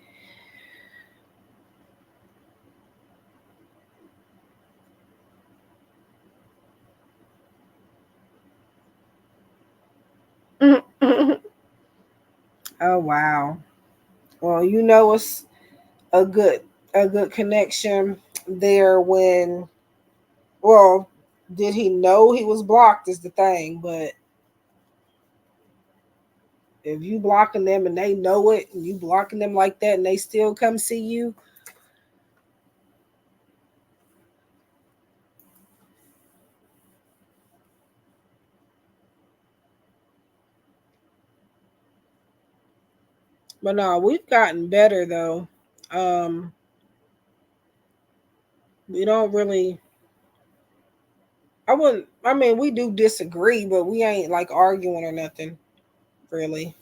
Oh wow. Well, it's a good a good connection there when well, did he know he was blocked is the thing, but if you blocking them and they know it and you blocking them like that and they still come see you. But no, we've gotten better though. Um, we don't really. I wouldn't. I mean, we do disagree, but we ain't like arguing or nothing, really.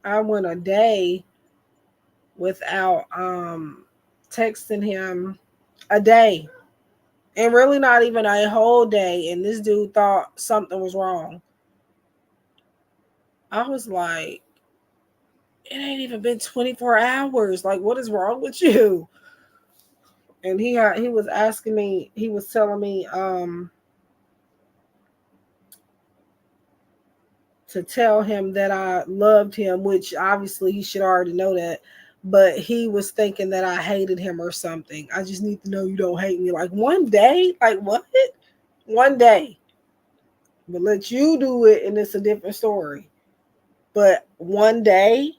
I went a day without texting him a day, and really not even a whole day. And this dude thought something was wrong. I was like, it ain't even been 24 hours. Like, what is wrong with you? And he was asking me, he was telling me to tell him that I loved him, which obviously he should already know that. But he was thinking that I hated him or something. I just need to know you don't hate me. Like one day? Like what? One day. But let you do it and it's a different story. But one day,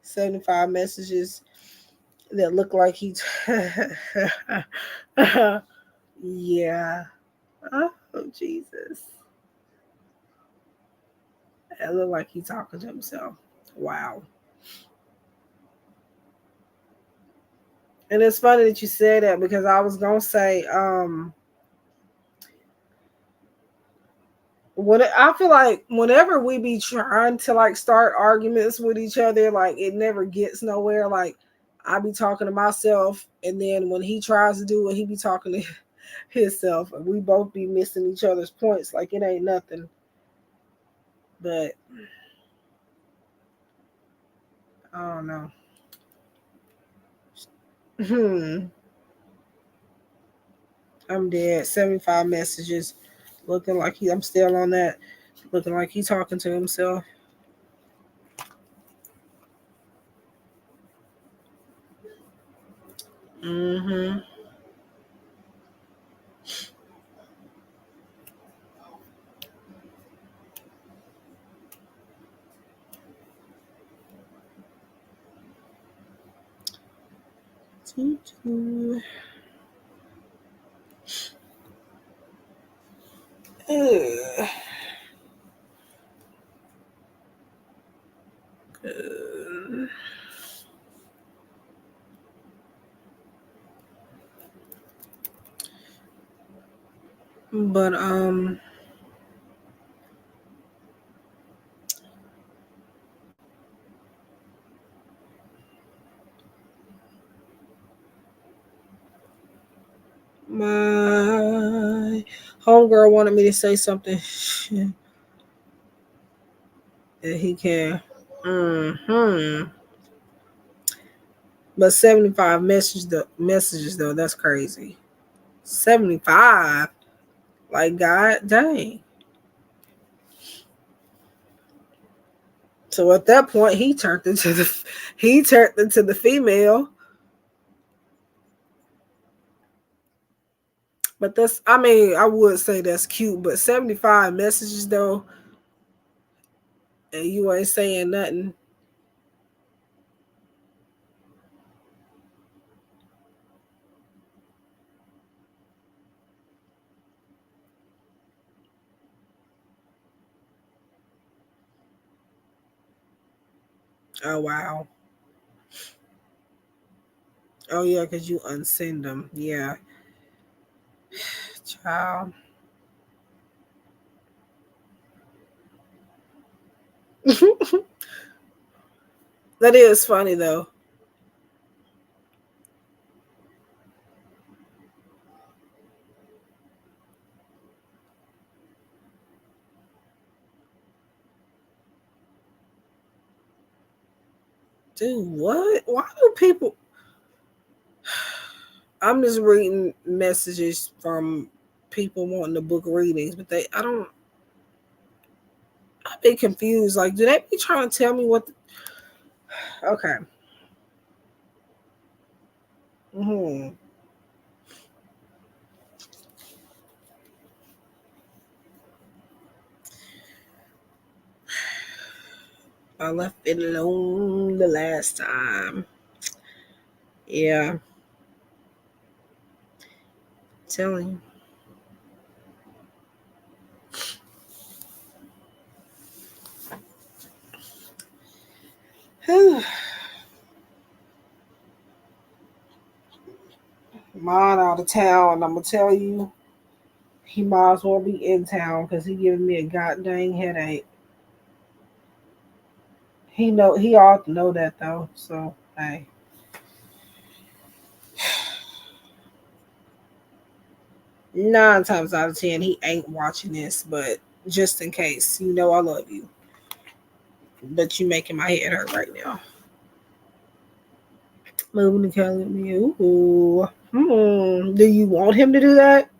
75 messages. that look like he. Yeah. Oh Jesus. It looked like he talking to himself. Wow. And it's funny that you said that because I was gonna say, when I feel like whenever we be trying to like start arguments with each other, like it never gets nowhere. Like I be talking to myself, and then when he tries to do it, he be talking to himself, and we both be missing each other's points. Like it ain't nothing. But I don't know. Hmm. I'm dead. 75 messages. Looking like I'm still on that. Looking like he talking to himself. Mm-hmm. Ugh. But my homegirl wanted me to say something that he can. Hmm. But 75 messages though, that's crazy. 75. Like God dang. So at that point he turned into the female. But that's I mean, I would say that's cute, but 75 messages though, and you ain't saying nothing. Oh wow. Oh yeah, because you unsend them. Yeah. Child. That is funny though. Dude, what? Why do people I'm just reading messages from people wanting to book readings, but I be confused. Like, do they be trying to tell me what okay. Hmm. I left it alone the last time. Yeah, telling you. Mine out of town, and I'm gonna tell you, he might as well be in town because he giving me a goddamn headache. He ought to know that though. So hey, 9 times out of 10 he ain't watching this, but just in case, I love you, but you making my head hurt right now. Moving to California. Ooh. Do you want him to do that?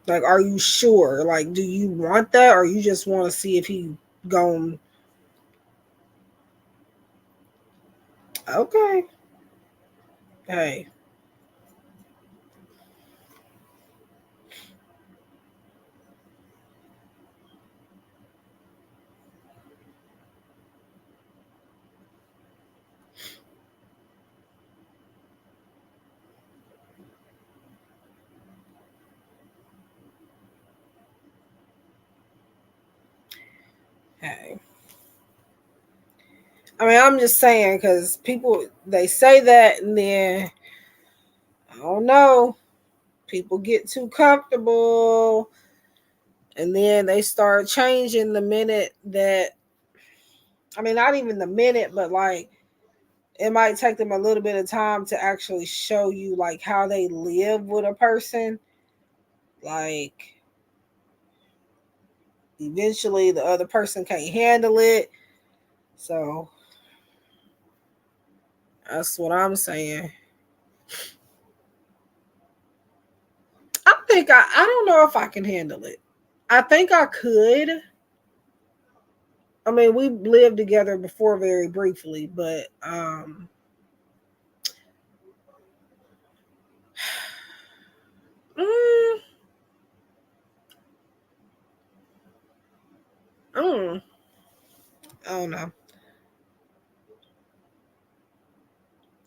Like, are you sure? Like, do you want that, or you just want to see if he going? Okay. Hey. Hey, I mean, I'm just saying because people they say that, and then I don't know, people get too comfortable, and then they start changing the minute that. I mean, not even the minute, but like it might take them a little bit of time to actually show you like how they live with a person. Like eventually the other person can't handle it. So that's what I'm saying. I don't know if I can handle it. I think I could. I mean, we lived together before very briefly, but mm, mm, I don't know.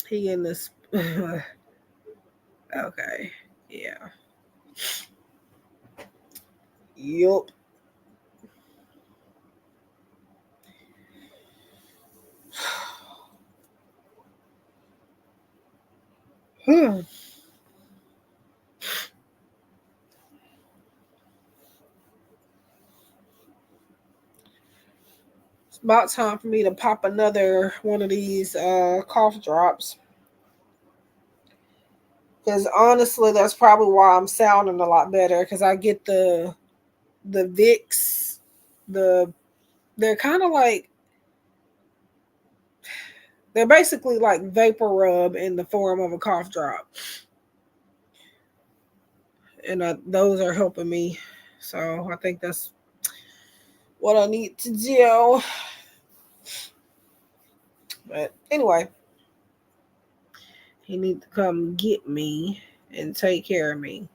He in this okay. Yeah. Yup. Hmm. It's about time for me to pop another one of these cough drops. Because honestly, that's probably why I'm sounding a lot better. Because I get the Vicks, the they're kind of like they're basically like vapor rub in the form of a cough drop, and those are helping me. So I think that's what I need to do. But anyway, he need to come get me and take care of me.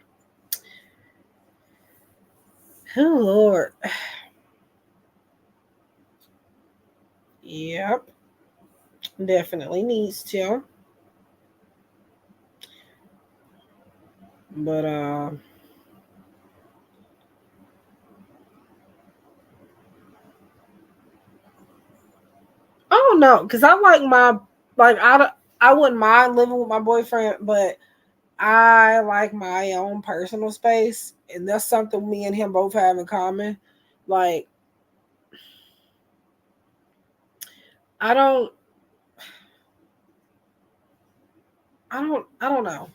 Oh Lord, yep, definitely needs to. But I don't know, cause I like my like I wouldn't mind living with my boyfriend, but I like my own personal space, and that's something me and him both have in common. Like I don't, I don't know.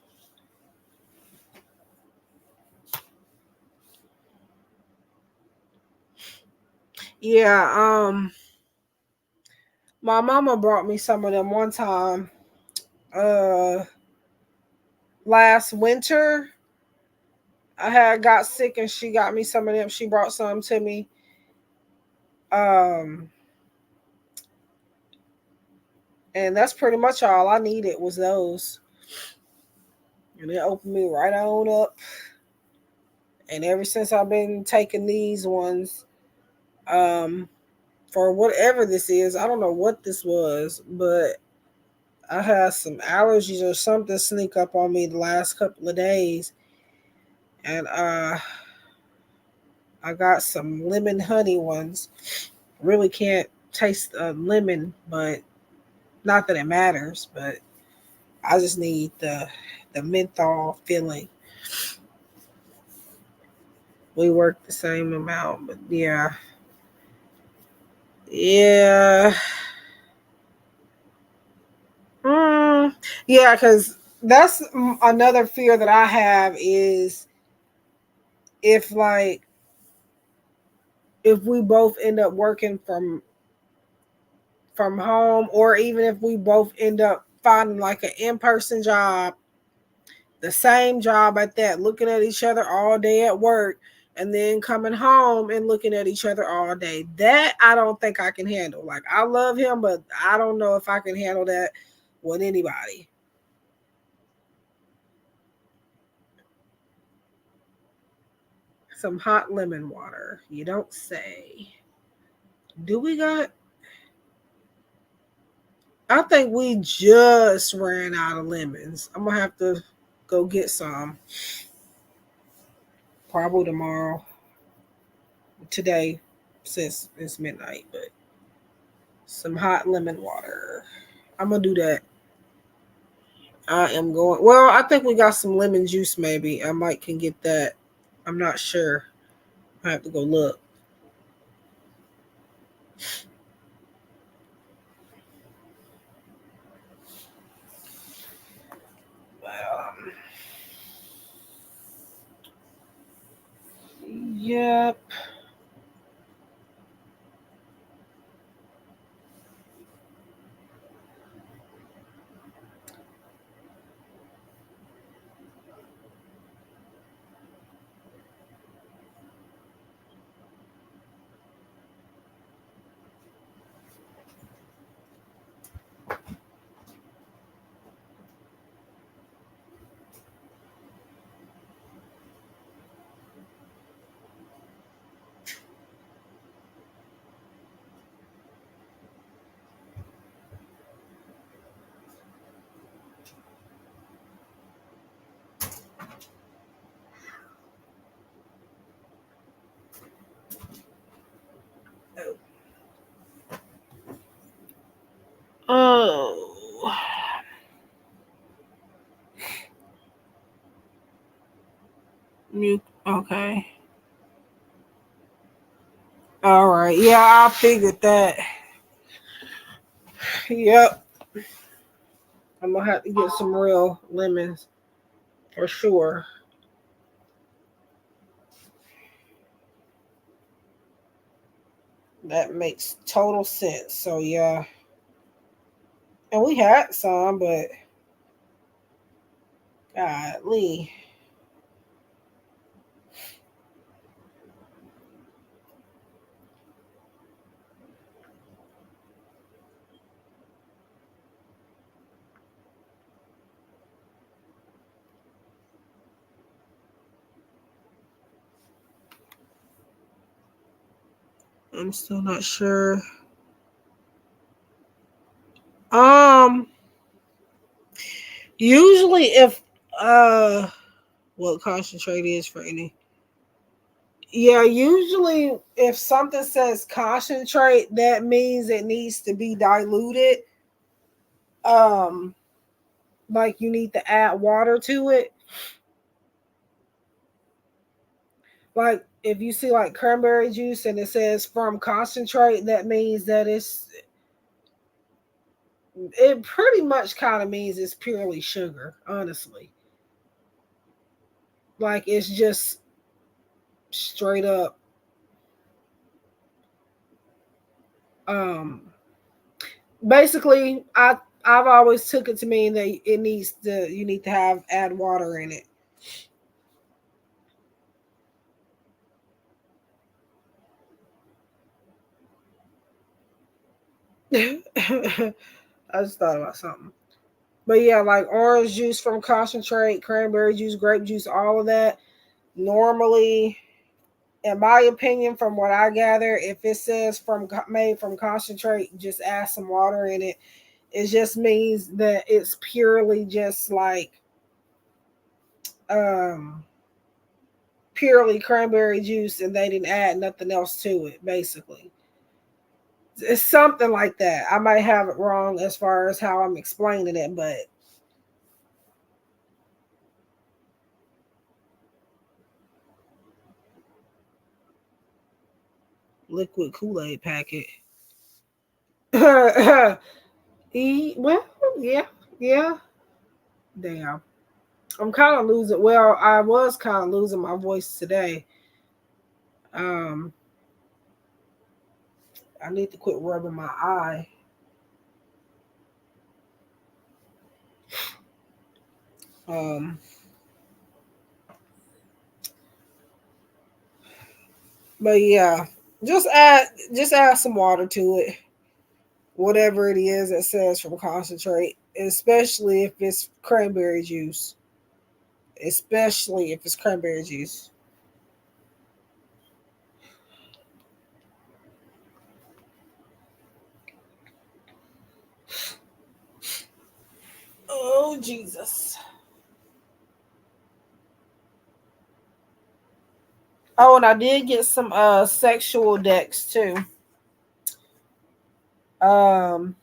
Yeah, my mama brought me some of them one time. Uh, Last winter, I had got sick, and she got me some of them. She brought some to me. Um, and that's pretty much all I needed was those, and it opened me right on up. And ever since I've been taking these ones, um, for whatever this is, I don't know what this was, but I had some allergies or something sneak up on me the last couple of days, and I got some lemon honey ones. Really can't taste lemon, but not that it matters. But I just need the menthol feeling. We work the same amount, but yeah, yeah. Mm, yeah, because that's another fear that I have is if like if we both end up working from home, or even if we both end up finding like an in-person job, the same job at that, looking at each other all day at work, and then coming home and looking at each other all day. That I don't think I can handle. Like I love him, but I don't know if I can handle that with anybody. Some hot lemon water. You don't say. Do we got I think we just ran out of lemons. I'm gonna have to go get some probably tomorrow. Today, since it's midnight, but some hot lemon water. I'm gonna do that. I am going. Well, I think we got some lemon juice. Maybe I might can get that. I'm not sure. I have to go look. Um, yep. Oh. Mute. Okay. All right. Yeah, I figured that. Yep. I'm gonna have to get some real lemons for sure. That makes total sense. So yeah, and we had some, but golly, I'm still not sure. Um, usually if what concentrate is for any. Yeah, usually if something says concentrate, that means it needs to be diluted. Um, like you need to add water to it. Like if you see like cranberry juice and it says from concentrate, that means that it pretty much kind of means it's purely sugar, honestly. Like it's just straight up um basically I've always took it to mean that it needs to you need to have add water in it. I just thought about something. But yeah, like orange juice from concentrate, cranberry juice, grape juice, all of that. Normally, in my opinion, from what I gather, if it says from made from concentrate, just add some water in it. It just means that it's purely just like um purely cranberry juice and they didn't add nothing else to it, basically. It's something like that. I might have it wrong as far as how I'm explaining it, but liquid Kool-Aid packet. Well, yeah, yeah. Damn. I'm kind of losing. Well, I was kind of losing my voice today. Um, I need to quit rubbing my eye. Um, but yeah, just add some water to it. Whatever it is that says from concentrate, especially if it's cranberry juice. Especially if it's cranberry juice. Oh Jesus. Oh, and I did get some sexual decks too. Um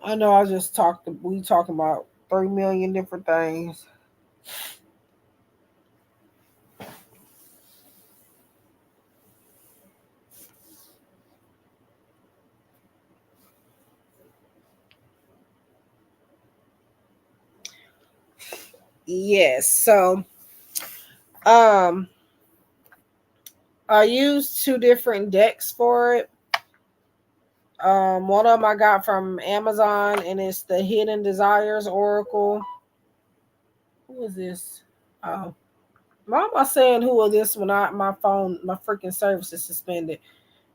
I know I just talked we talking about 3 million different things. Yes. So um I used two different decks for it. One of them I got from Amazon, and it's the Hidden Desires Oracle. Who is this? Oh, why am I saying who is this when my phone, my freaking service is suspended?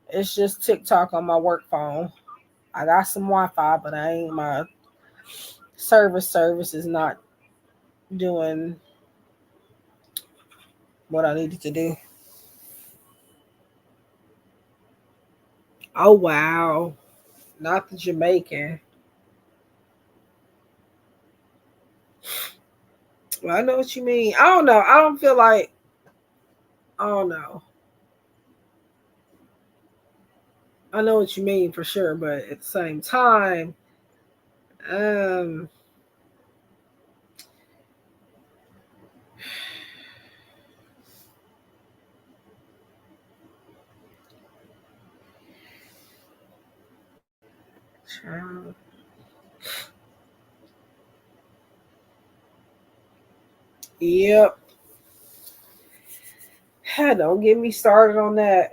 It's just TikTok on my work phone. I got some Wi-Fi, but I ain't my service is not doing what I needed to do. Oh wow, not the Jamaican. Well, I know what you mean. I don't know. I don't feel like. I don't know. I know what you mean for sure, but at the same time, um, child. Yep. Don't get me started on that.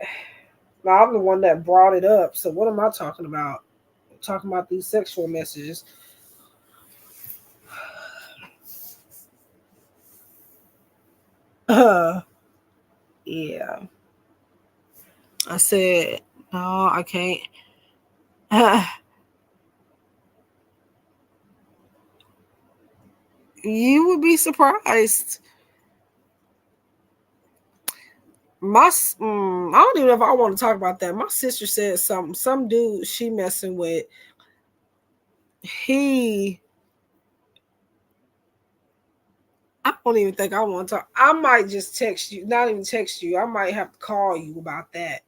Now, I'm the one that brought it up. So what am I talking about? I'm talking about these sexual messages. Yeah. I said, no, I can't. You would be surprised. I don't even know if I want to talk about that. My sister said something. Some dude she messing with. He. I don't even think I want to talk. I might just text you. Not even text you. I might have to call you about that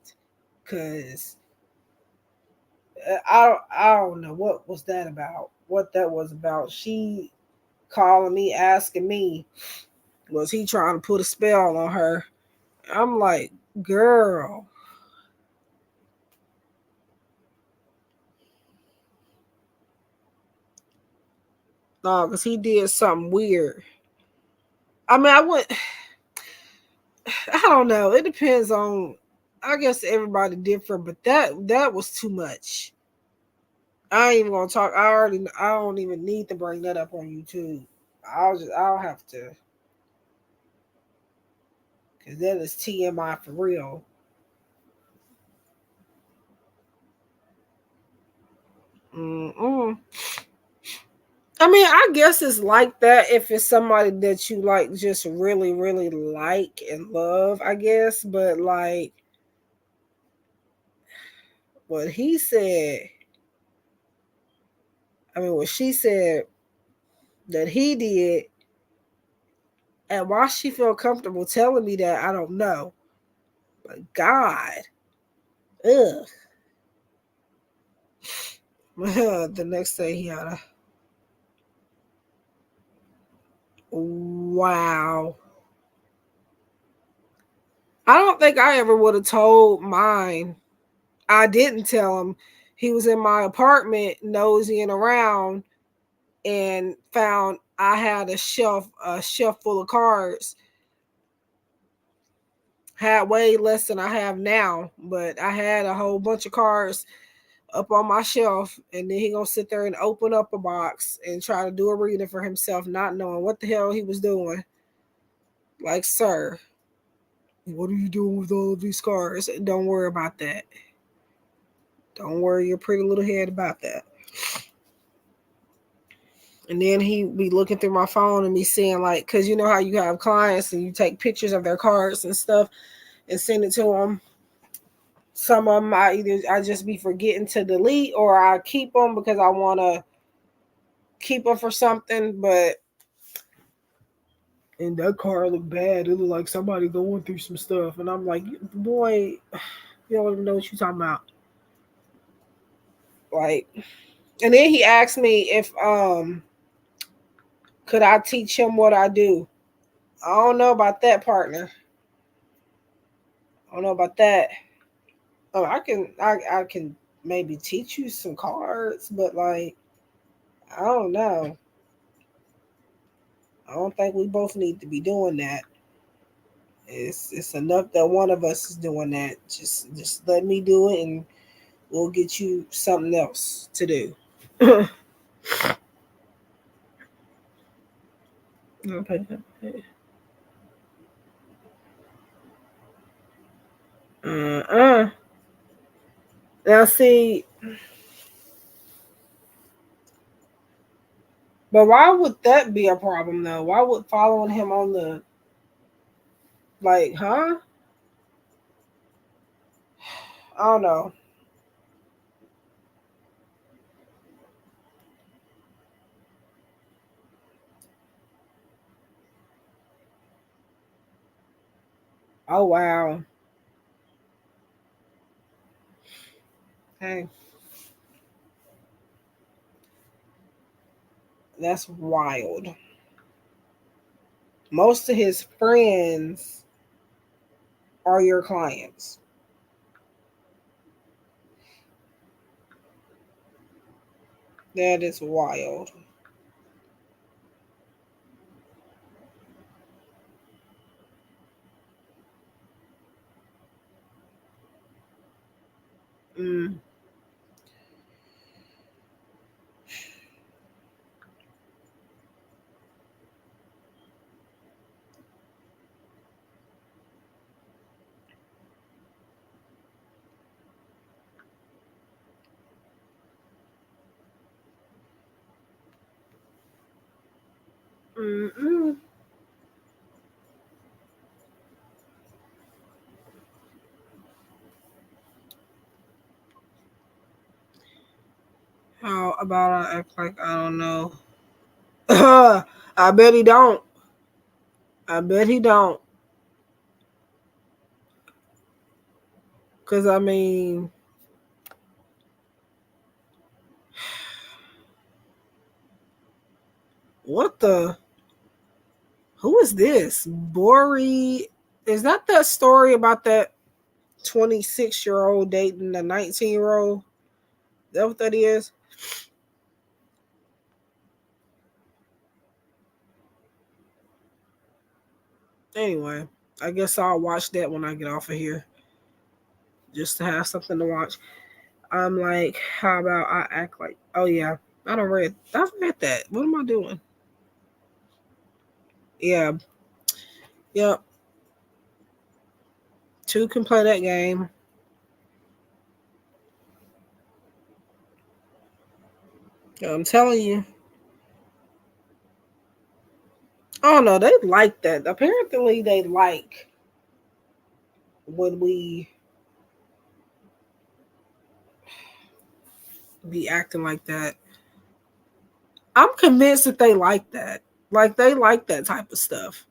because I don't know what was that about. What that was about. She calling me asking me was he trying to put a spell on her. I'm like, girl, no, because he did something weird. I mean, I went. I don't know. It depends on. I guess everybody different, but that was too much. I ain't even gonna talk. I don't even need to bring that up on YouTube. I'll have to because that is TMI for real. Mm-mm. I mean, I guess it's like that if it's somebody that you like, just really, really like and love. I guess, but like what he said, I mean, what she said that he did, and why she feel comfortable telling me that, I don't know. But God, ugh. The next day he had a wow. I don't think I ever would have told mine. I didn't tell him. He was in my apartment nosing around and found I had a shelf full of cards. Had way less than I have now, but I had a whole bunch of cards up on my shelf, and then he gonna sit there and open up a box and try to do a reading for himself, not knowing what the hell he was doing. Like, sir, what are you doing with all of these cards? Don't worry about that. Don't worry your pretty little head about that. And then he be looking through my phone and me seeing, like, because you know how you have clients and you take pictures of their cards and stuff and send it to them. Some of them I just be forgetting to delete, or I keep them because I want to keep them for something. But and that car looked bad. It looked like somebody going through some stuff, and I'm like, boy, you don't even know what you're talking about. Like, and then he asked me if could I teach him what I do. I don't know about that, partner. I don't know about that. Oh, I can maybe teach you some cards, but like I don't know. I don't think we both need to be doing that. It's enough that one of us is doing that. Just let me do it, and we'll get you something else to do. Okay. Uh-uh. Now see, but why would that be a problem though? Why would following him on the like, huh? I don't know. Oh wow. Hey, that's wild. Most of his friends are your clients. That is wild. Mm, mm. How about I act like I don't know? I bet he don't. I bet he don't. Cause I mean, what the? Who is this? Bori? Is that story about that 26-year-old dating a 19-year-old? Is that what that is? Anyway, I guess I'll watch that when I get off of here, just to have something to watch. I'm like, how about I act like? Oh yeah, I've read that. What am I doing? Yeah, yep. Two can play that game. I'm telling you. Oh no, they like that. Apparently, they like when we be acting like that. I'm convinced that they like that. Like they like that type of stuff.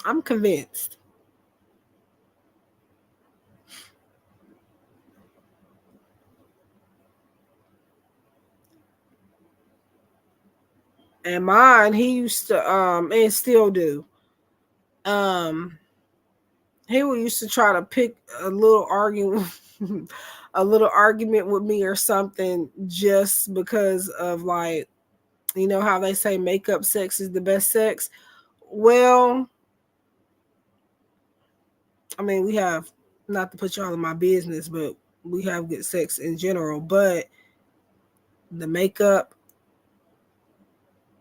I'm convinced. And mine, he used to and still do. Um he would used to try to pick a little argument a little argument with me or something just because of like, you know how they say makeup sex is the best sex. Well, I mean, we have, not to put y'all in my business, but we have good sex in general. But the makeup,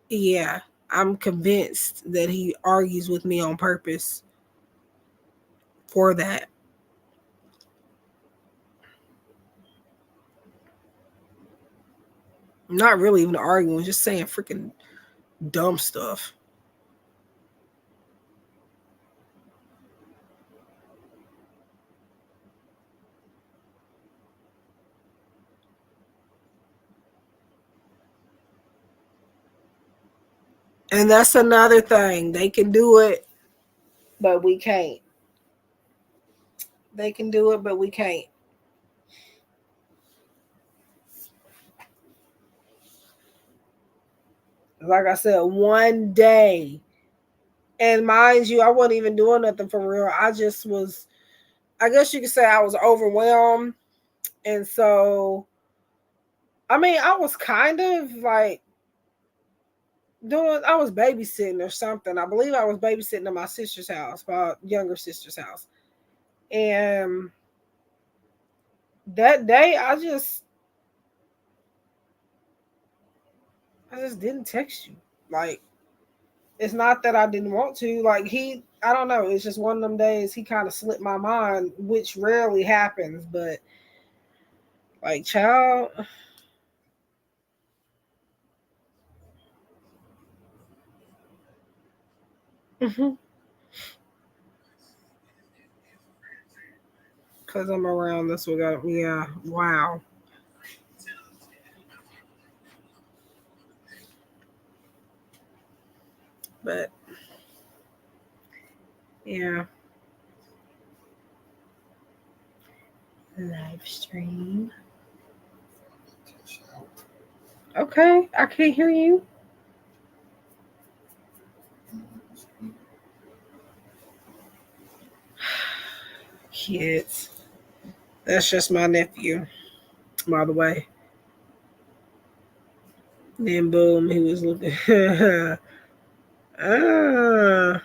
yeah, I'm convinced that he argues with me on purpose for that. Not really even arguing, just saying freaking dumb stuff. And that's another thing. They can do it, but we can't. They can do it, but we can't. Like I said, one day. And mind you, I wasn't even doing nothing for real. I just was, I guess you could say I was overwhelmed. And so, I mean, I was kind of like I was babysitting or something. I believe I was babysitting at my sister's house, my younger sister's house. And that day, I just didn't text you. Like, it's not that I didn't want to. Like, I don't know. It's just one of them days he kind of slipped my mind, which rarely happens. But, like, child. Because I'm around this, we got, yeah, wow. But, yeah. Live stream. Okay, I can't hear you. Kids. That's just my nephew, by the way. Then boom, he was looking. Uh.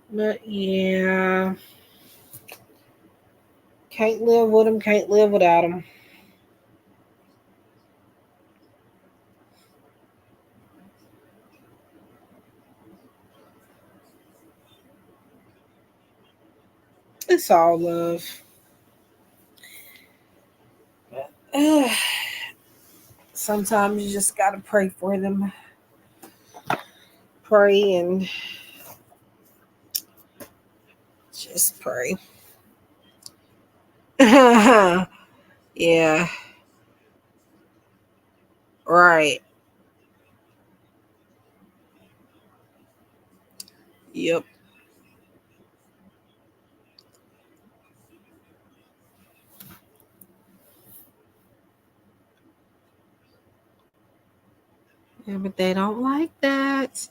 But yeah, can't live with him, can't live without him. It's all love. Sometimes you just gotta pray for them. Pray and just pray. Yeah, right. Yep. Yeah, but they don't like that.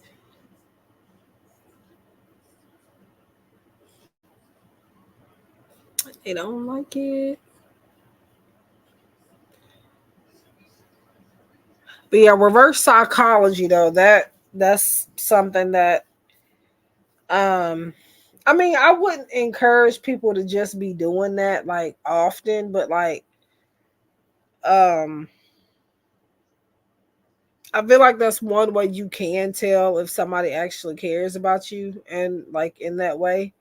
They don't like it. But yeah, reverse psychology though, that's something that um I mean, I wouldn't encourage people to just be doing that like often, but like um I feel like that's one way you can tell if somebody actually cares about you and like in that way.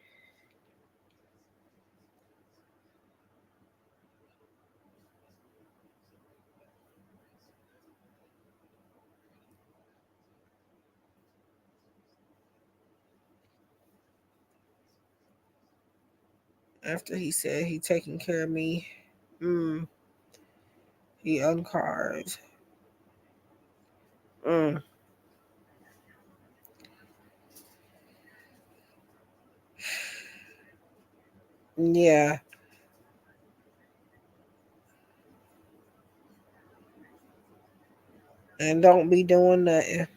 After he said he taking care of me, mm, he uncarved. Mm, yeah, and don't be doing nothing.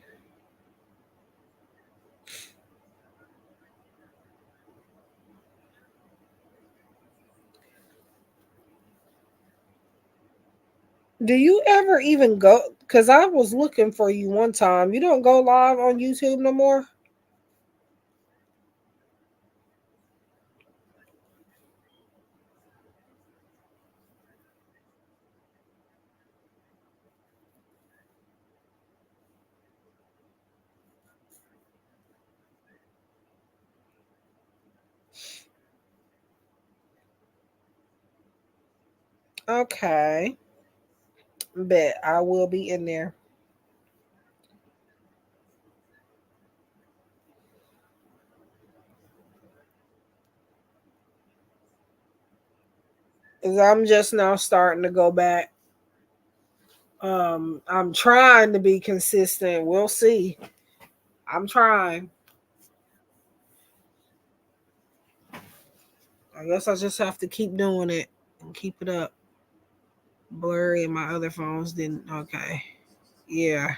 Do you ever even go? Because I was looking for you one time. You don't go live on YouTube no more. Okay. Bet I will be in there. 'Cause I'm just now starting to go back. I'm trying to be consistent. We'll see. I'm trying. I guess I just have to keep doing it and keep it up. Blurry and my other phones didn't. Okay. Yeah.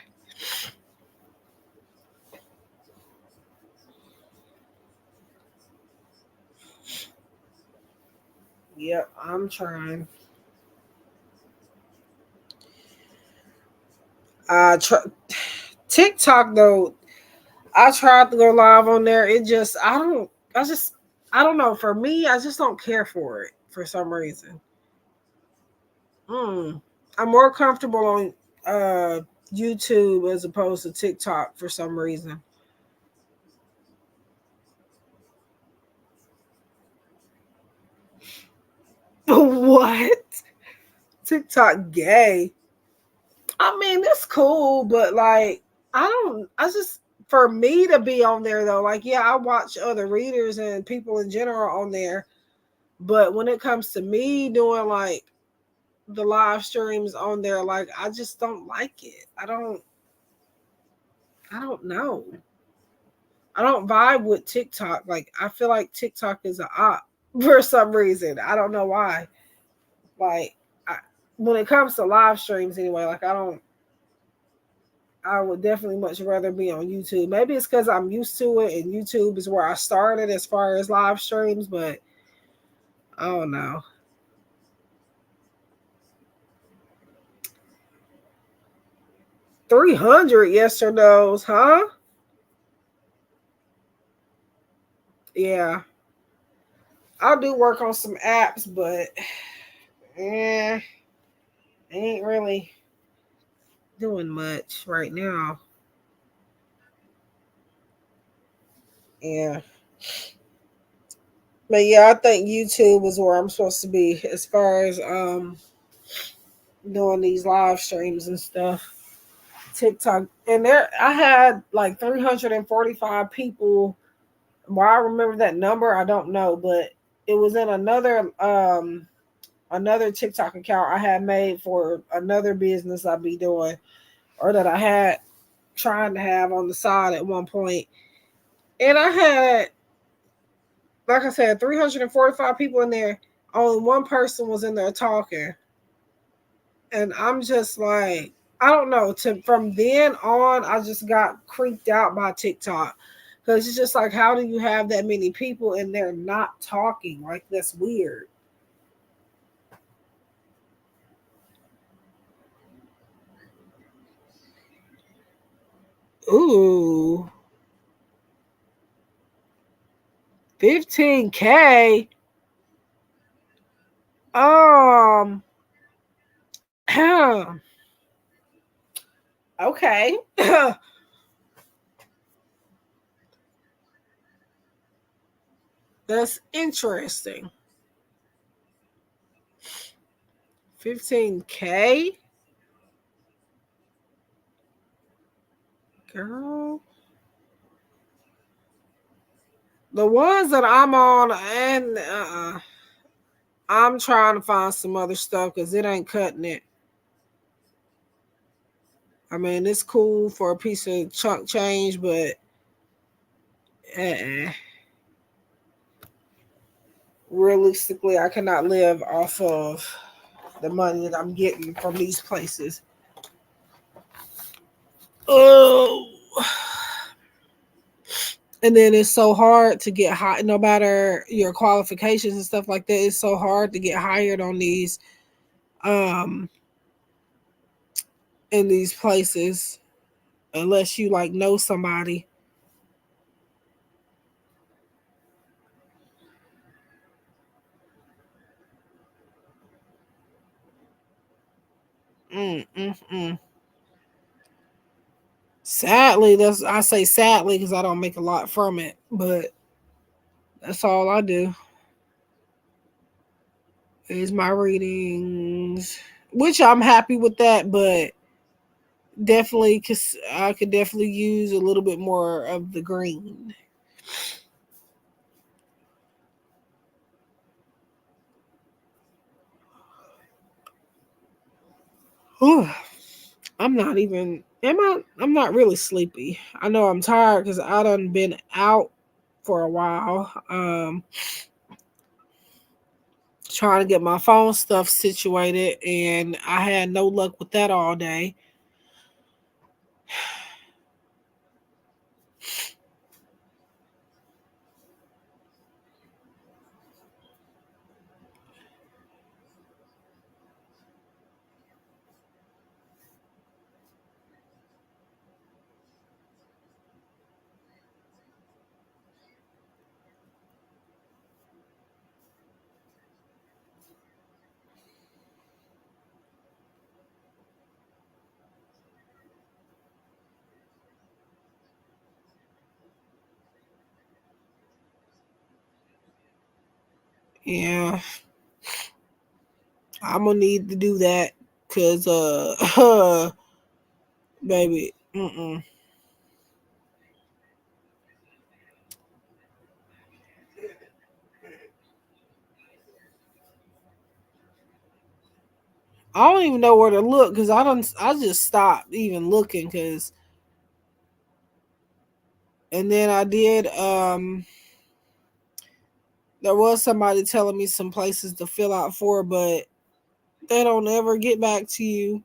Yep. I'm trying. Try TikTok though. I tried to go live on there. It just I don't. I just I don't know. For me, I just don't care for it for some reason. Mm. I'm more comfortable on YouTube as opposed to TikTok for some reason. What? TikTok gay? I mean, it's cool, but like, I don't. I just for me to be on there though. Like, yeah, I watch other readers and people in general on there, but when it comes to me doing like the live streams on there, like I just don't like it. I don't. I don't know. I don't vibe with TikTok. Like I feel like TikTok is a op for some reason. I don't know why. Like I, when it comes to live streams, anyway, like I don't. I would definitely much rather be on YouTube. Maybe it's because I'm used to it, and YouTube is where I started as far as live streams. But I don't know. 300 yes or no's, huh? Yeah, I do work on some apps, but eh, ain't really doing much right now. Yeah. But yeah, I think YouTube is where I'm supposed to be as far as doing these live streams and stuff. TikTok and there I had like 345 people. Why I remember that number, I don't know, but it was in another TikTok account I had made for another business I'd be doing or that I had trying to have on the side at one point. And I had, like I said, 345 people in there. Only one person was in there talking. And I'm just like, I don't know. To from then on, I just got creeped out by TikTok because it's just like, how do you have that many people and they're not talking? Like that's weird. Ooh, 15K. Um, okay, that's interesting. 15K, girl. The ones that I'm on, and I'm trying to find some other stuff because it ain't cutting it. I mean, it's cool for a piece of chunk change, but uh realistically, I cannot live off of the money that I'm getting from these places. Oh, and then it's so hard to get high, no matter your qualifications and stuff like that. It's so hard to get hired on these, um, in these places unless you like know somebody. Mm, mm, mm. Sadly, that's I say sadly because I don't make a lot from it, but that's all I do is my reading. greens, which I'm happy with that, but definitely, because I could definitely use a little bit more of the green. Whew. I'm not even. Am I? I'm not really sleepy. I know I'm tired because I done been out for a while. Trying to get my phone stuff situated, and I had no luck with that all day. Yeah, I'm gonna need to do that because, baby, I don't even know where to look because I don't. I just stopped even looking because, and then I did. There was somebody telling me some places to fill out for, but they don't ever get back to you.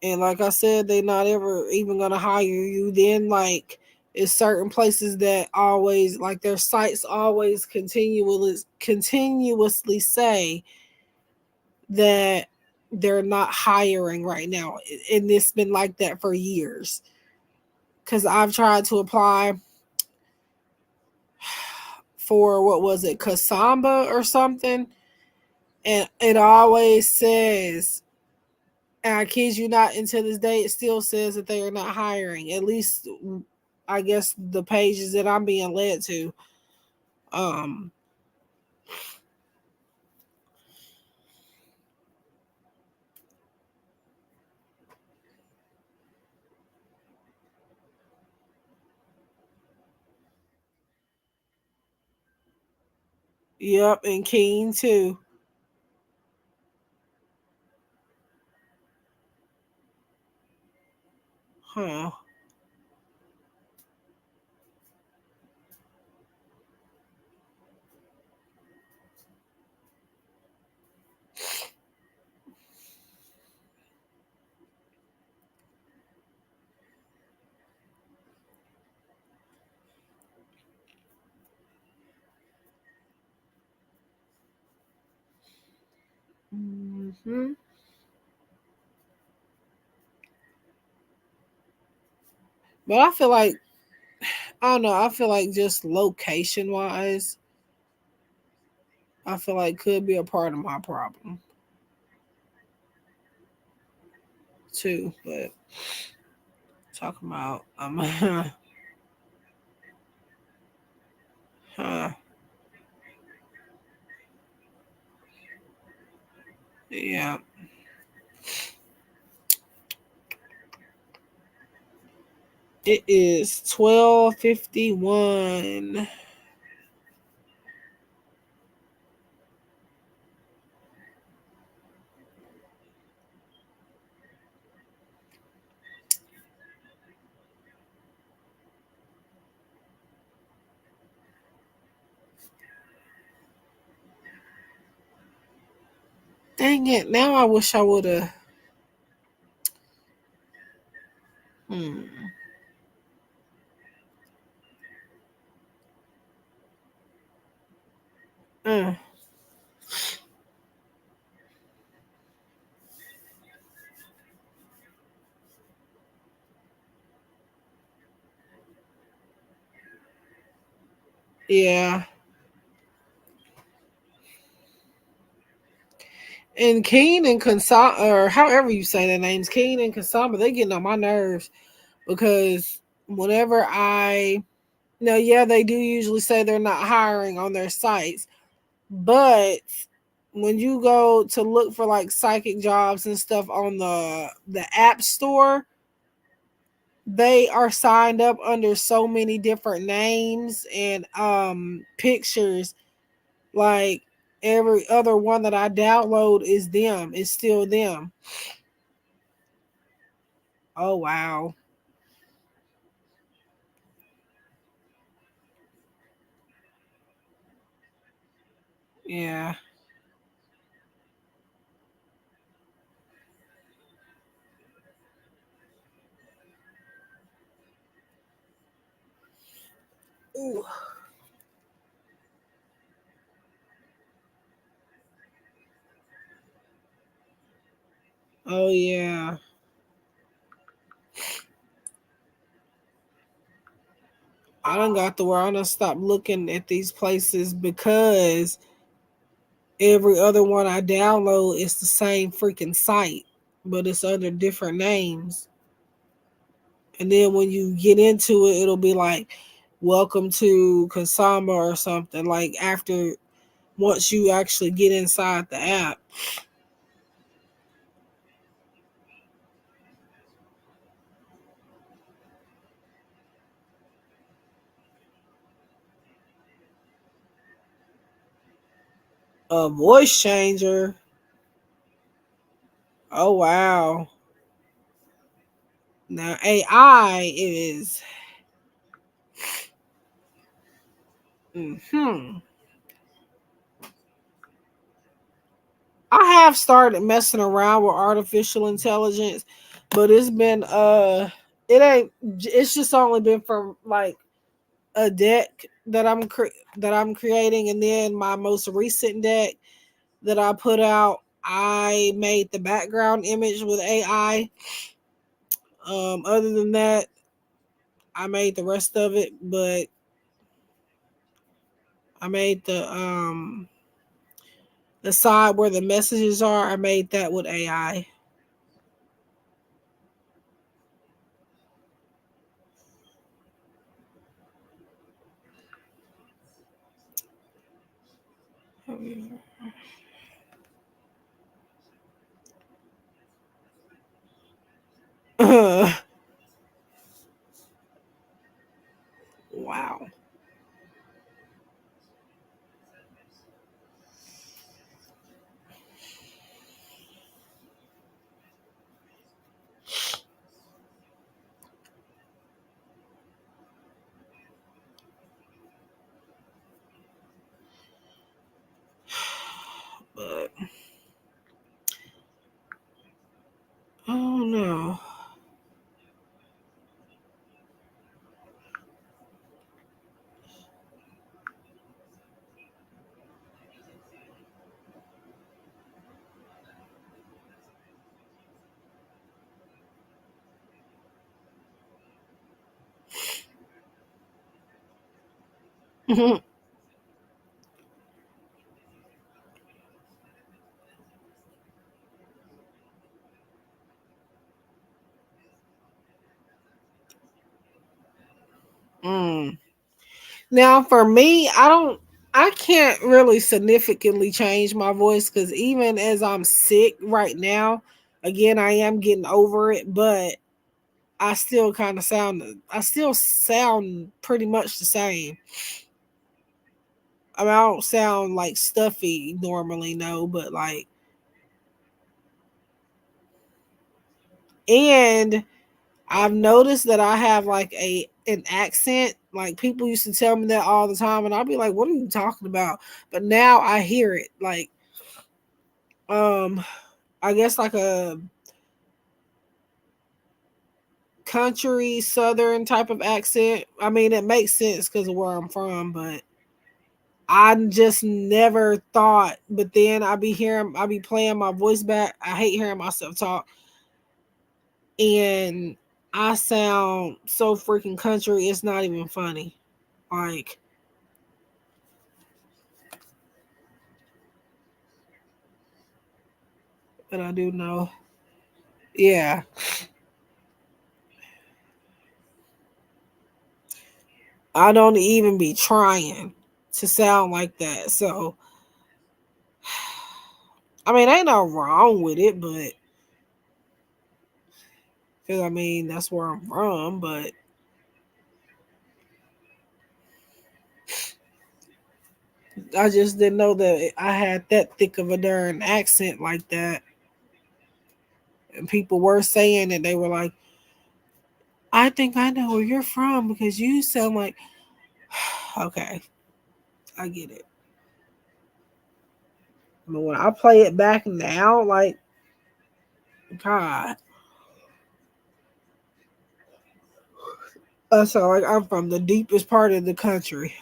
And like I said, they're not ever even gonna hire you. Then like it's certain places that always like their sites always continuously say that they're not hiring right now. And it's been like that for years. Cause I've tried to apply for what was it, Kasamba or something, and it always says, and I kid you not, until this day, it still says that they are not hiring. At least, I guess the pages that I'm being led to. Um, yep, and Keen too. Huh. Hmm. But I feel like I don't know. I feel like just location wise, I feel like could be a part of my problem too. But talking about huh, yeah. It is 12:51. Dang it! Now I wish I would have. Hmm. Uh, yeah. And Keen and Kasama, or however you say their names, Keen and Kasama, they getting on my nerves because whenever I, yeah, they do usually say they're not hiring on their sites, but when you go to look for like psychic jobs and stuff on the app store, they are signed up under so many different names and pictures. Like every other one that I download is them. It's still them. Oh wow. Yeah. Ooh. Oh yeah. I done got to where I done stopped looking at these places because every other one I download is the same freaking site, but it's under different names. And then when you get into it, it'll be like, welcome to Kasama or something. Like after once you actually get inside the app. A voice changer. Oh wow. Now AI is hmm. I have started messing around with artificial intelligence, but it's been it ain't it's just only been for like a deck that that I'm creating, and then my most recent deck that I put out, I made the background image with AI. Other than that, I made the rest of it, but I made the side where the messages are, I made that with AI. Wow. But oh no. Mm. Now for me, I can't really significantly change my voice because even as I'm sick right now, again I am getting over it, but I still sound pretty much the same. I mean, I don't sound like stuffy normally, no, but like, and I've noticed that I have like an accent. Like people used to tell me that all the time, and I'd be like, "What are you talking about?" But now I hear it. Like, um, I guess like a country southern type of accent. I mean, it makes sense because of where I'm from, but I just never thought. But then I be playing my voice back. I hate hearing myself talk, and I sound so freaking country. It's not even funny. Like, but I do know. Yeah, I don't even be trying to sound like that. So I mean, ain't no wrong with it, but because I mean that's where I'm from. But I just didn't know that I had that thick of a darn accent like that. And people were saying that they were like, "I think I know where you're from because you sound like." Okay, I get it. But when I play it back now, like God, I sound like I'm from the deepest part of the country.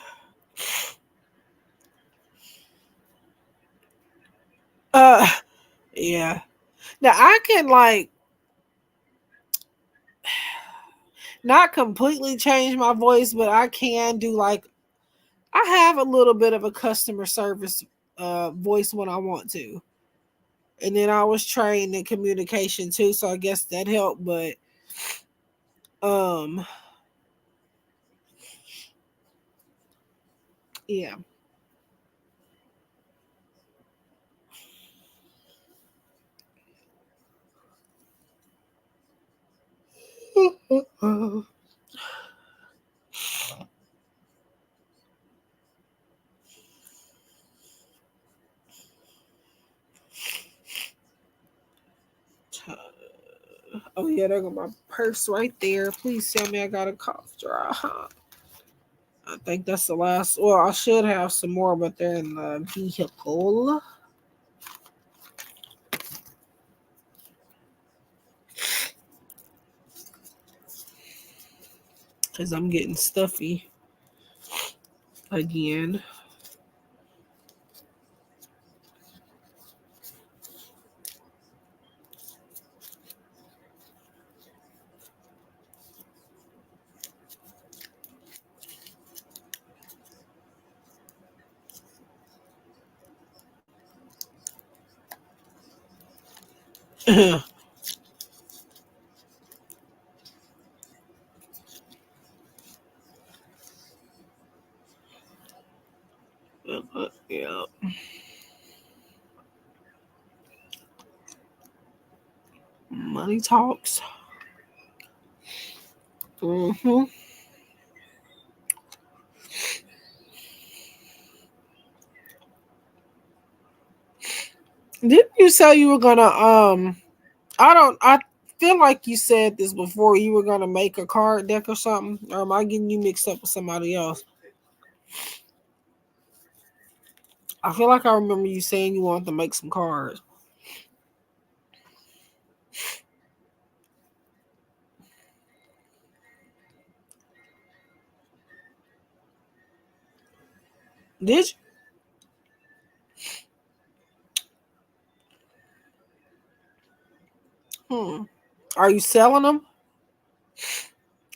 Uh, yeah. Now I can like not completely change my voice, but I can do like I have a little bit of a customer service voice when I want to. And then I was trained in communication too, so I guess that helped, but um yeah. Oh yeah, there go my purse right there. Please tell me I got a cough drop. I think that's the last. Well, I should have some more, but they're in the vehicle because I'm getting stuffy again. Yeah, money talks. Hmm. Didn't you say you were gonna I don't. I feel like you said this before. You were gonna make a card deck or something, or am I getting you mixed up with somebody else? I feel like I remember you saying you wanted to make some cards. Did you? Are you selling them,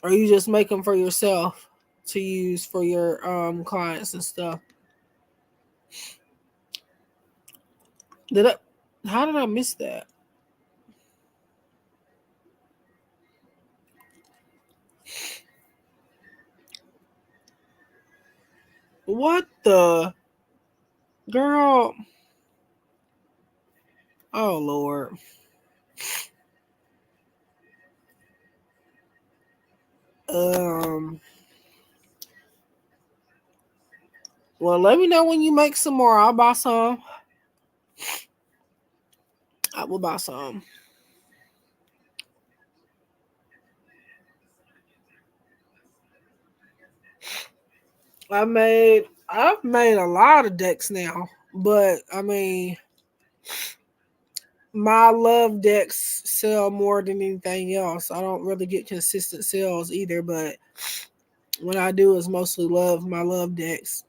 or you just make them for yourself to use for your clients and stuff? Did I? How did I miss that? What the girl? Oh Lord. Um. Well, let me know when you make some more. I'll buy some. I will buy some. I've made a lot of decks now, but I mean my love decks sell more than anything else. I don't really get consistent sales either, but when I do it's mostly my love decks.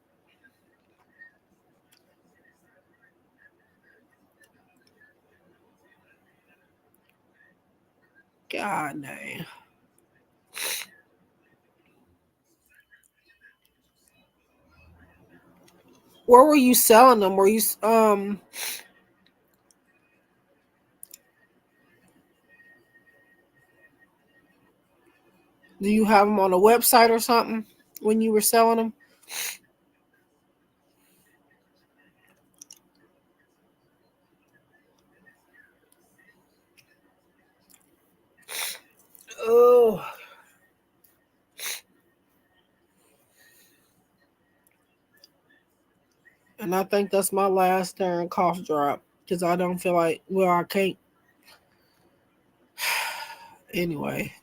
God dang. Where were you selling them? Were you do you have them on a website or something when you were selling them? And I think that's my last darn cough drop because I don't feel like, well, I can't. Anyway.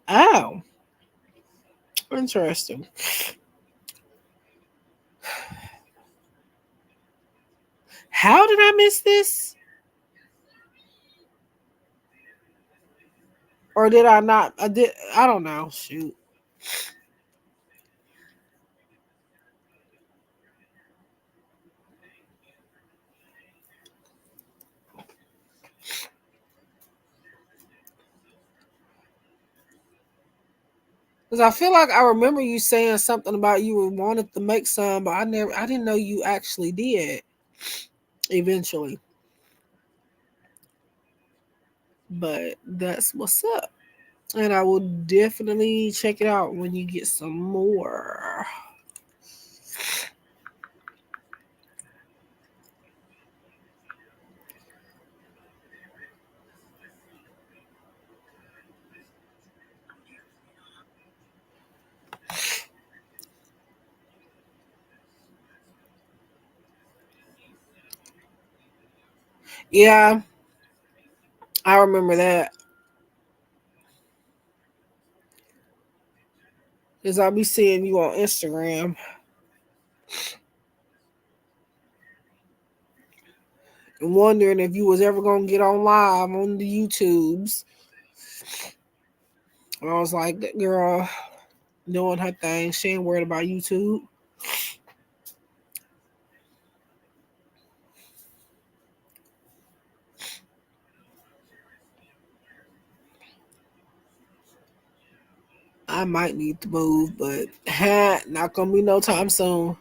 Oh, interesting. How did I miss this? Or did I not? I did. I don't know. Shoot. Because I feel like I remember you saying something about you wanted to make some, but I didn't know you actually did eventually. But that's what's up. And I will definitely check it out when you get some more. Yeah, I remember that. Because I'll be seeing you on Instagram and wondering if you was ever going to get on live on the YouTubes. And I was like, that girl doing her thing. She ain't worried about YouTube. I might need to move, but not gonna be no time soon.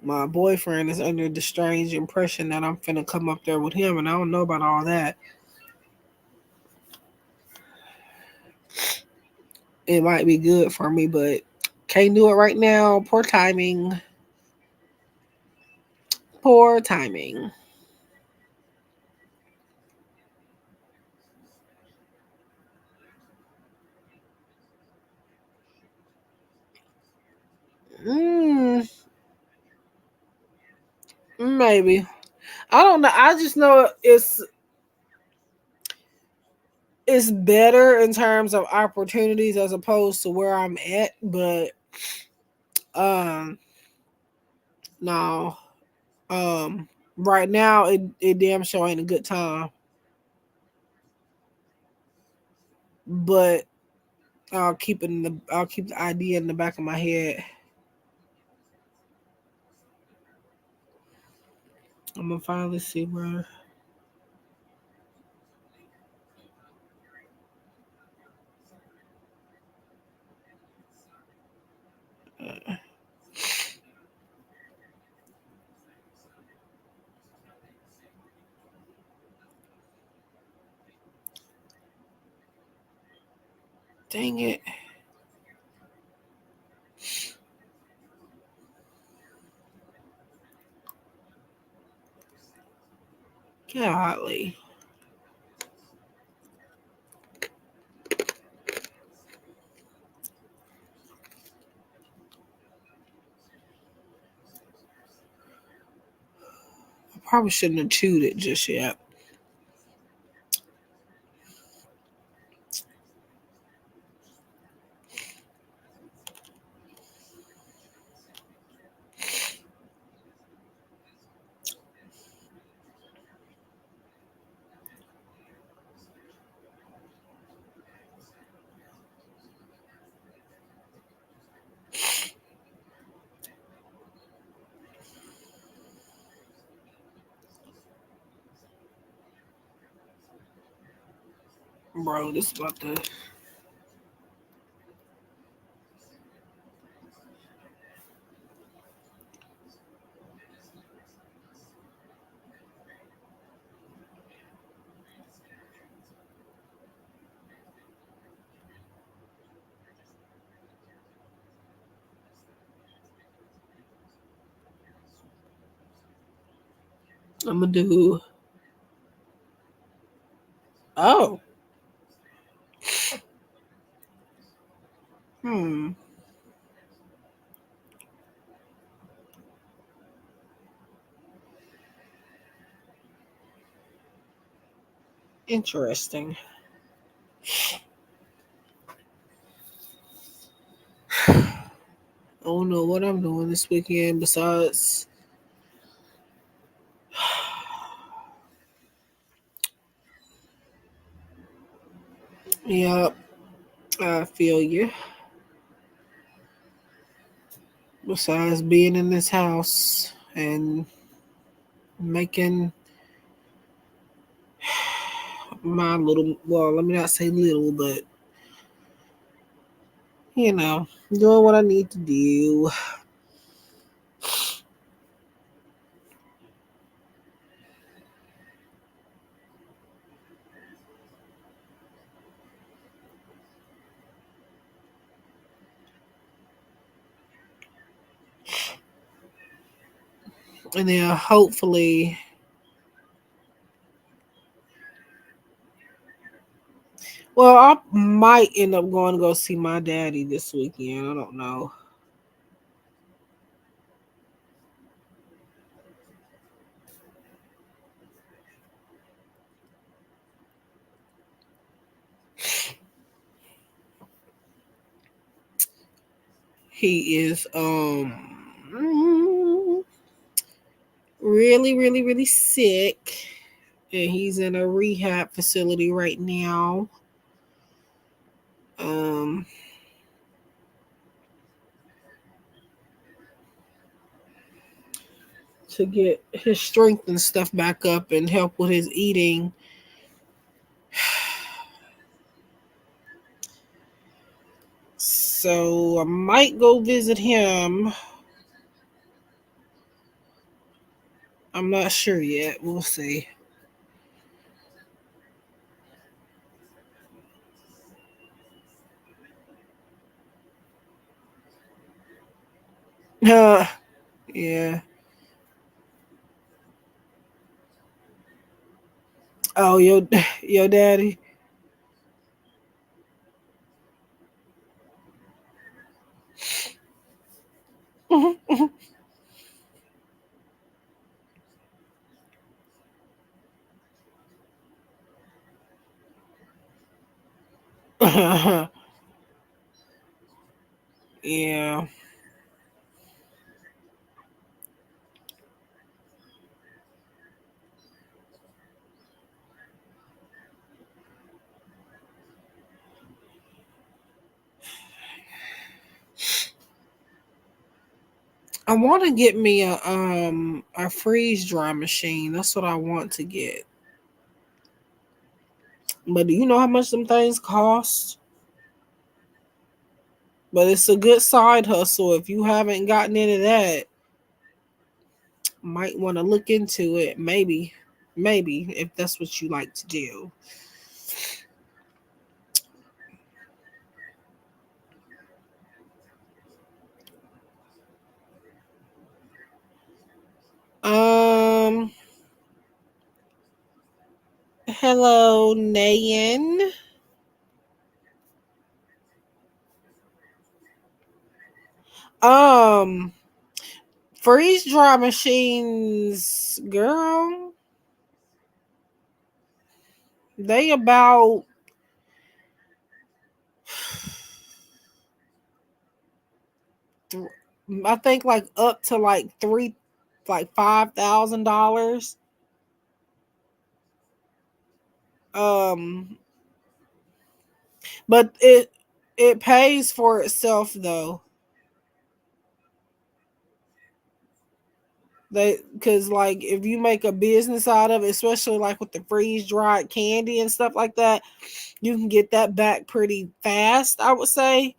My boyfriend is under the strange impression that I'm finna come up there with him, and I don't know about all that. It might be good for me, but can't do it right now. Poor timing. Poor timing. Mm, maybe. I don't know. I just know it's better in terms of opportunities as opposed to where I'm at, but um no. Um right now it damn sure ain't a good time. But I'll keep the idea in the back of my head. I'm gonna finally see where. Dang it. Golly. I probably shouldn't have chewed it just yet. Bro, this is about to. I'm gonna do. Oh. Interesting. I don't know what I'm doing this weekend besides. Yep, I feel you. Besides being in this house and making my little, well, let me not say little, but doing what I need to do. And then hopefully, well, I might end up going to go see my daddy this weekend. I don't know. He is really, really, really sick. And he's in a rehab facility right now. Um to get his strength and stuff back up and help with his eating. So I might go visit him. I'm not sure yet. We'll see. Yeah. Oh, your daddy. Yeah. I want to get me a freeze dry machine. That's what I want to get. But do you know how much them things cost? But it's a good side hustle. If you haven't gotten into that, might want to look into it. Maybe if that's what you like to do. Um, Hello, Nayan. Um, Freeze dry machines, girl. They about I think like up to like $5,000. Um, but it pays for itself though. They Because like if you make a business out of it, especially like with the freeze dried candy and stuff like that, you can get that back pretty fast. I would say.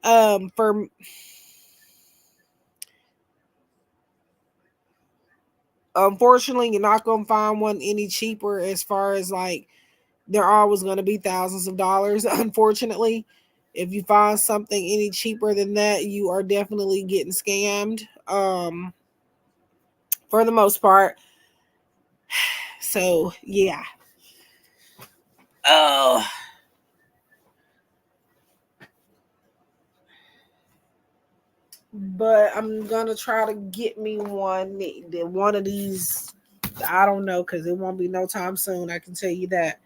For Unfortunately, you're not gonna find one any cheaper. As far as like, they're always gonna be thousands of dollars. Unfortunately, if you find something any cheaper than that, you are definitely getting scammed. For the most part. So yeah. Oh, but I'm gonna try to get me one of these. I don't know because it won't be no time soon. I can tell you that.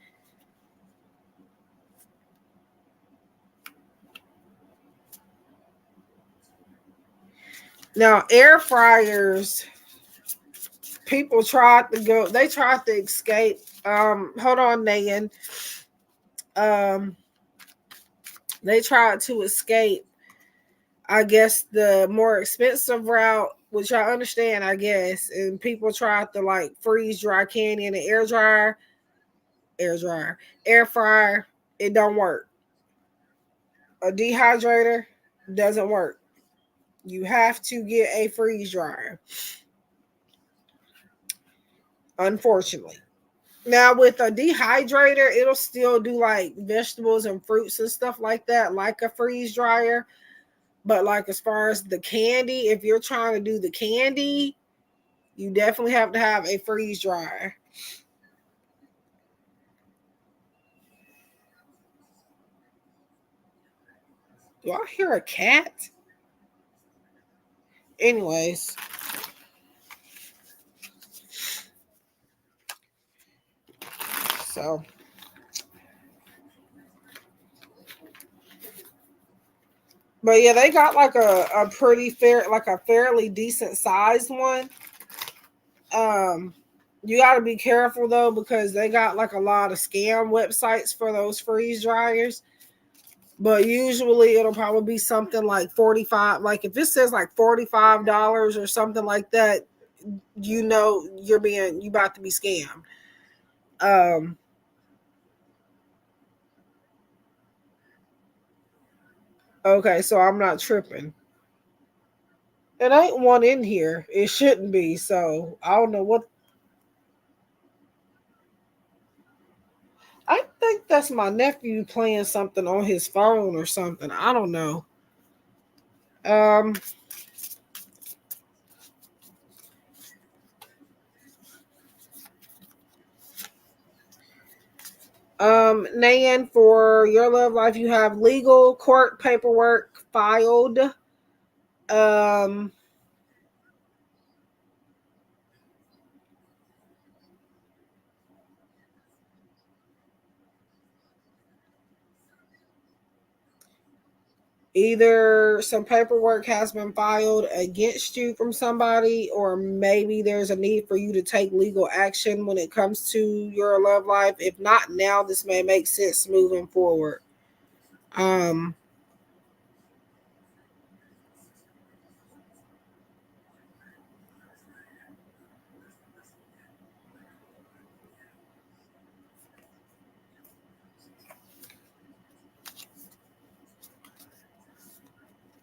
Now, air fryers, people tried to go, they tried to escape. Hold on, Nan. Um, they tried to escape, I guess, the more expensive route, which I understand, I guess. And people tried to like freeze dry candy in the air dryer, air fryer. It don't work. A dehydrator doesn't work. You have to get a freeze dryer, unfortunately. Now with a dehydrator, it'll still do like vegetables and fruits and stuff like that, like a freeze dryer. But like as far as the candy, if you're trying to do the candy, you definitely have to have a freeze dryer. Do I hear a cat? Anyways, so but yeah, they got like a pretty fair, like a fairly decent sized one. Um, you got to be careful though because they got like a lot of scam websites for those freeze dryers. But usually it'll probably be something like 45. Like if it says like $45 or something like that, you know you about to be scammed. Um, okay, so I'm not tripping. It ain't one in here. It shouldn't be. So I don't know what. I think that's my nephew playing something on his phone or something. I don't know. Um, Nan, for your love life, you have legal court paperwork filed. Um, Either some paperwork has been filed against you from somebody, or maybe there's a need for you to take legal action when it comes to your love life. If not now, this may make sense moving forward. Um,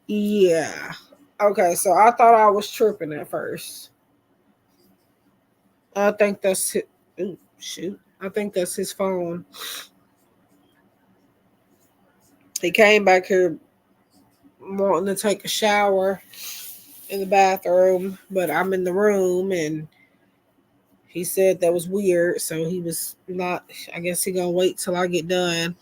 yeah. Okay, so I thought I was tripping at first. I think that's his, ooh, shoot. I think that's his phone. He came back here wanting to take a shower in the bathroom, but I'm in the room and he said that was weird, so he was not. I guess he gonna wait till I get done.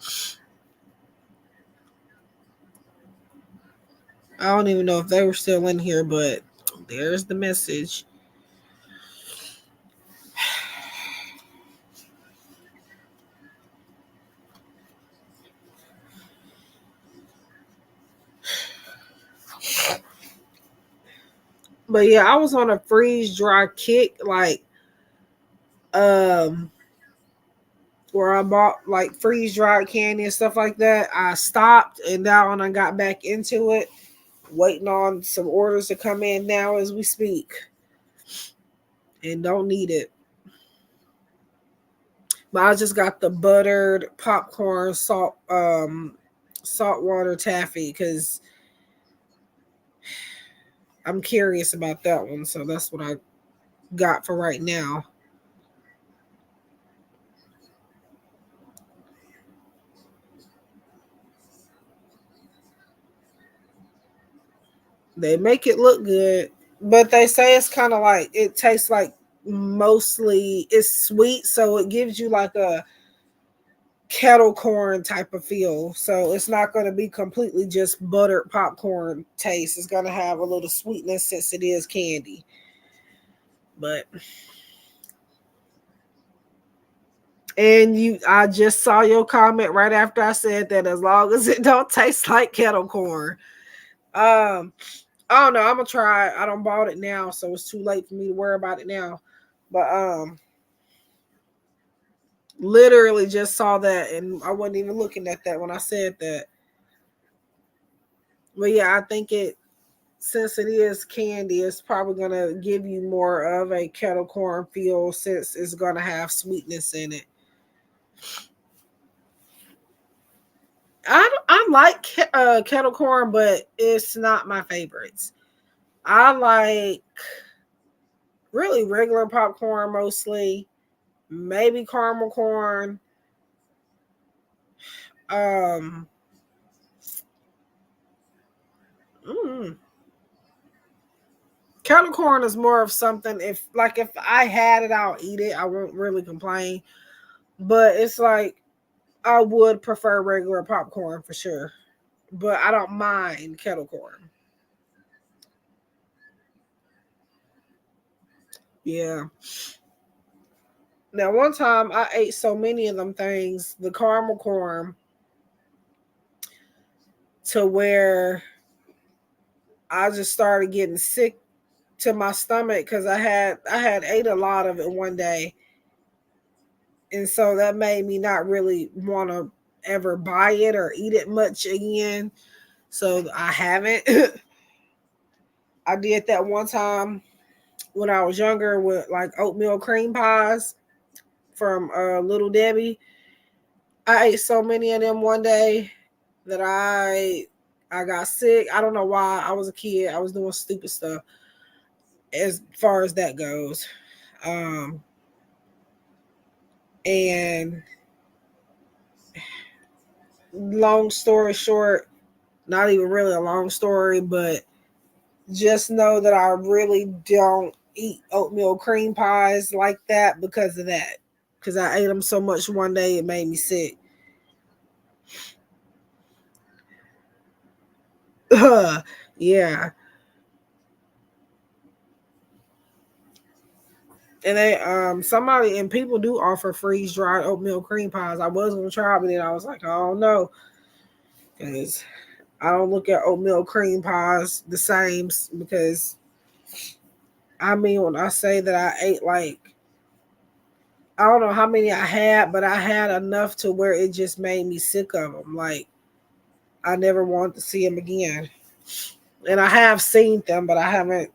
I don't even know if they were still in here, but there's the message. But yeah, I was on a freeze dry kick, like um, where I bought like freeze dried candy and stuff like that. I stopped, and now when I got back into it, waiting on some orders to come in now as we speak, and don't need it. But I just got the buttered popcorn saltwater taffy because I'm curious about that one. So that's what I got for right now. They make it look good, but they say it's kind of like it tastes like mostly it's sweet, so it gives you like a kettle corn type of feel. So it's not going to be completely just buttered popcorn taste. It's going to have a little sweetness since it is candy. But and I just saw your comment right after I said that as long as it don't taste like kettle corn. Um I don't know. I'm gonna try it. I don't bought it now, so it's too late for me to worry about it now. But literally just saw that, and I wasn't even looking at that when I said that. But yeah, I think it, since it is candy, it's probably gonna give you more of a kettle corn feel since it's gonna have sweetness in it. I like kettle corn, but it's not my favorites. I like really regular popcorn mostly, maybe caramel corn. Um, mm, Kettle corn is more of something, if I had it, I'll eat it. I won't really complain. But it's like I would prefer regular popcorn for sure. But I don't mind kettle corn. Yeah. Now one time I ate so many of them things, the caramel corn, to where I just started getting sick to my stomach because I had ate a lot of it one day, and so that made me not really want to ever buy it or eat it much again. So I haven't. I did that one time when I was younger with like oatmeal cream pies from Little Debbie. I ate so many of them one day that I got sick. I don't know why. I was a kid. I was doing stupid stuff as far as that goes. Um, and long story short, not even really a long story, but just know that I really don't eat oatmeal cream pies like that because of that. Because I ate them so much one day, it made me sick. Yeah. And they somebody and people do offer freeze dried oatmeal cream pies. I was gonna try, but then I was like, I don't know, because I don't look at oatmeal cream pies the same. Because I mean, when I say that I ate like, I don't know how many I had, but I had enough to where it just made me sick of them. Like I never wanted to see them again. And I have seen them, but I haven't.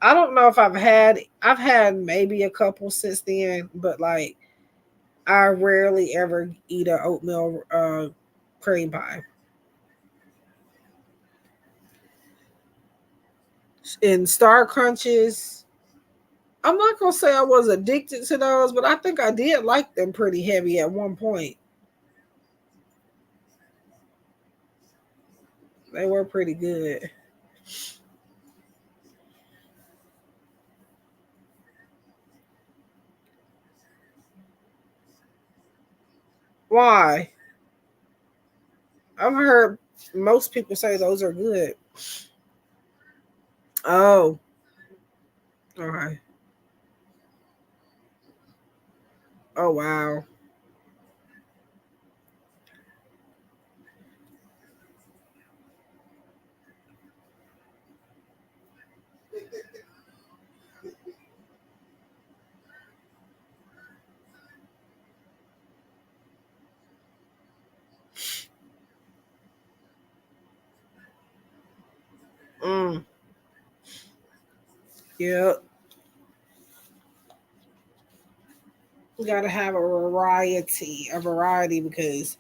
I don't know if I've had maybe a couple since then, but like I rarely ever eat a oatmeal cream pie. And Star Crunches, I'm not gonna say I was addicted to those, but I think I did like them pretty heavy at one point. They were pretty good. Why? I've heard most people say those are good. Oh, okay. Oh wow. Mm, yeah. You gotta have a variety because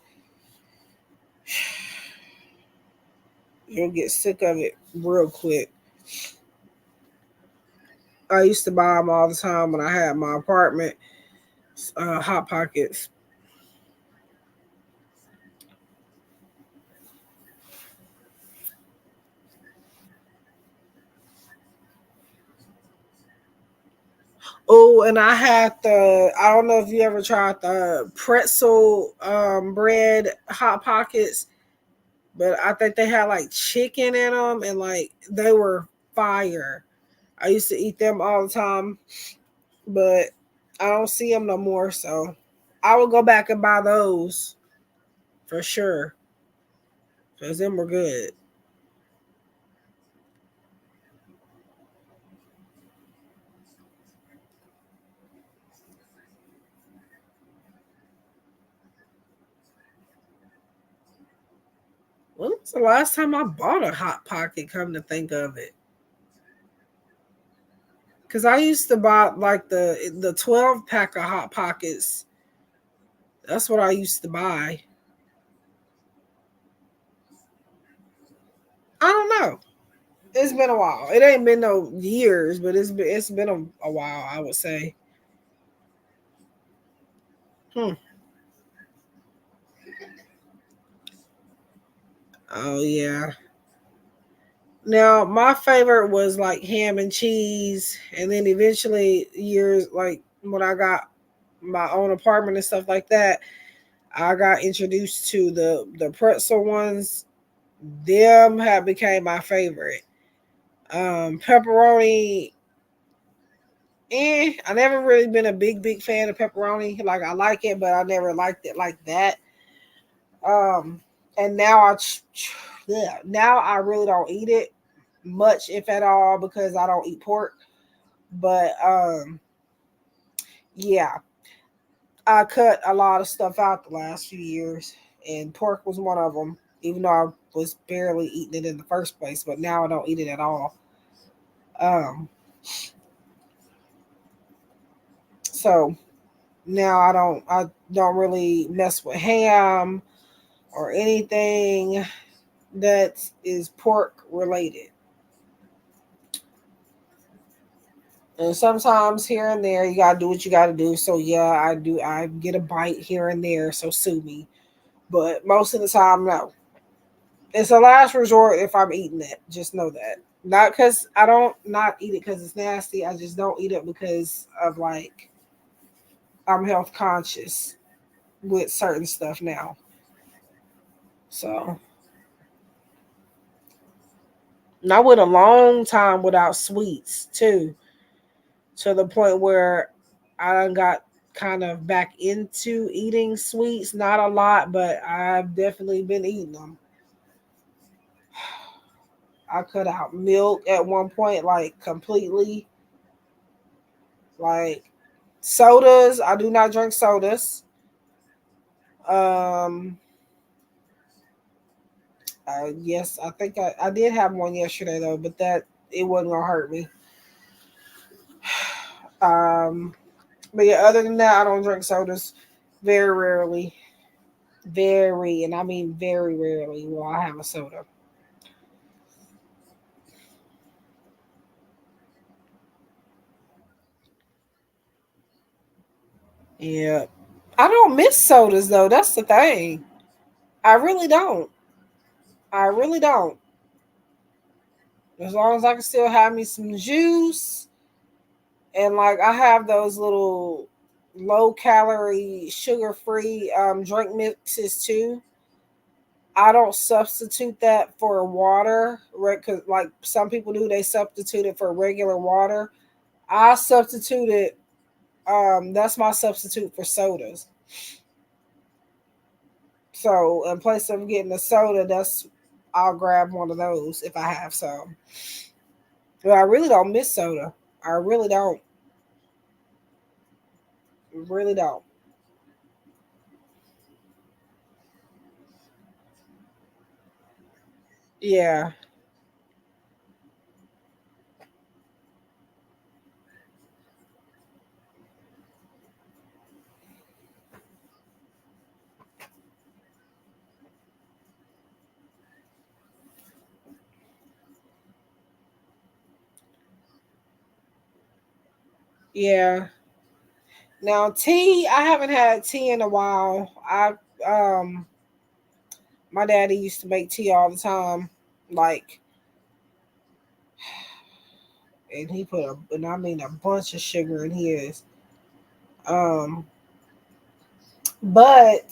you'll get sick of it real quick. I used to buy them all the time when I had my apartment. Hot Pockets. Oh, and I had the. I don't know if you ever tried the pretzel bread Hot Pockets, but I think they had like chicken in them, and like they were fire. I used to eat them all the time, but I don't see them no more. So I will go back and buy those for sure because them were good. When was the last time I bought a Hot Pocket, come to think of it? Because I used to buy like the 12 pack of Hot Pockets. That's what I used to buy. I don't know. It's been a while. It ain't been no years, but it's been a while, I would say. Hmm. Oh yeah. Now my favorite was like ham and cheese, and then eventually years like when I got my own apartment and stuff like that, I got introduced to the pretzel ones. Them have became my favorite. Pepperoni. I never really been a big fan of pepperoni. Like I like it, but I never liked it like that. Um, and now yeah, now I really don't eat it much, if at all, because I don't eat pork. But yeah, I cut a lot of stuff out the last few years, and pork was one of them. Even though I was barely eating it in the first place, but now I don't eat it at all. Um, so now I don't really mess with ham or anything that is pork related. And sometimes here and there you gotta do what you gotta do. So yeah, I do. I get a bite here and there. So sue me. But most of the time, no. It's a last resort if I'm eating it. Just know that. Not because I don't not eat it because it's nasty. I just don't eat it because of like I'm health conscious with certain stuff now. So and I went a long time without sweets too, to the point where I done got kind of back into eating sweets. Not a lot, but I've definitely been eating them. I cut out milk at one point, like completely. Like sodas, I do not drink sodas. Um, yes, I think I did have one yesterday though, but that it wasn't gonna hurt me. Um, but yeah, other than that, I don't drink sodas. Very rarely, very, and I mean very rarely will I have a soda. Yeah, I don't miss sodas though. That's the thing. I really don't. I really don't. As long as I can still have me some juice, and like I have those little low calorie, sugar free drink mixes too. I don't substitute that for water, right? Because like some people do, they substitute it for regular water. I substitute it. That's my substitute for sodas. So in place of getting a soda, that's I'll grab one of those if I have some. But I really don't miss soda. I really don't. Really don't. Yeah. Yeah. Now tea, I haven't had tea in a while. I um my daddy used to make tea all the time, like, and he put and I mean a bunch of sugar in his. Um, but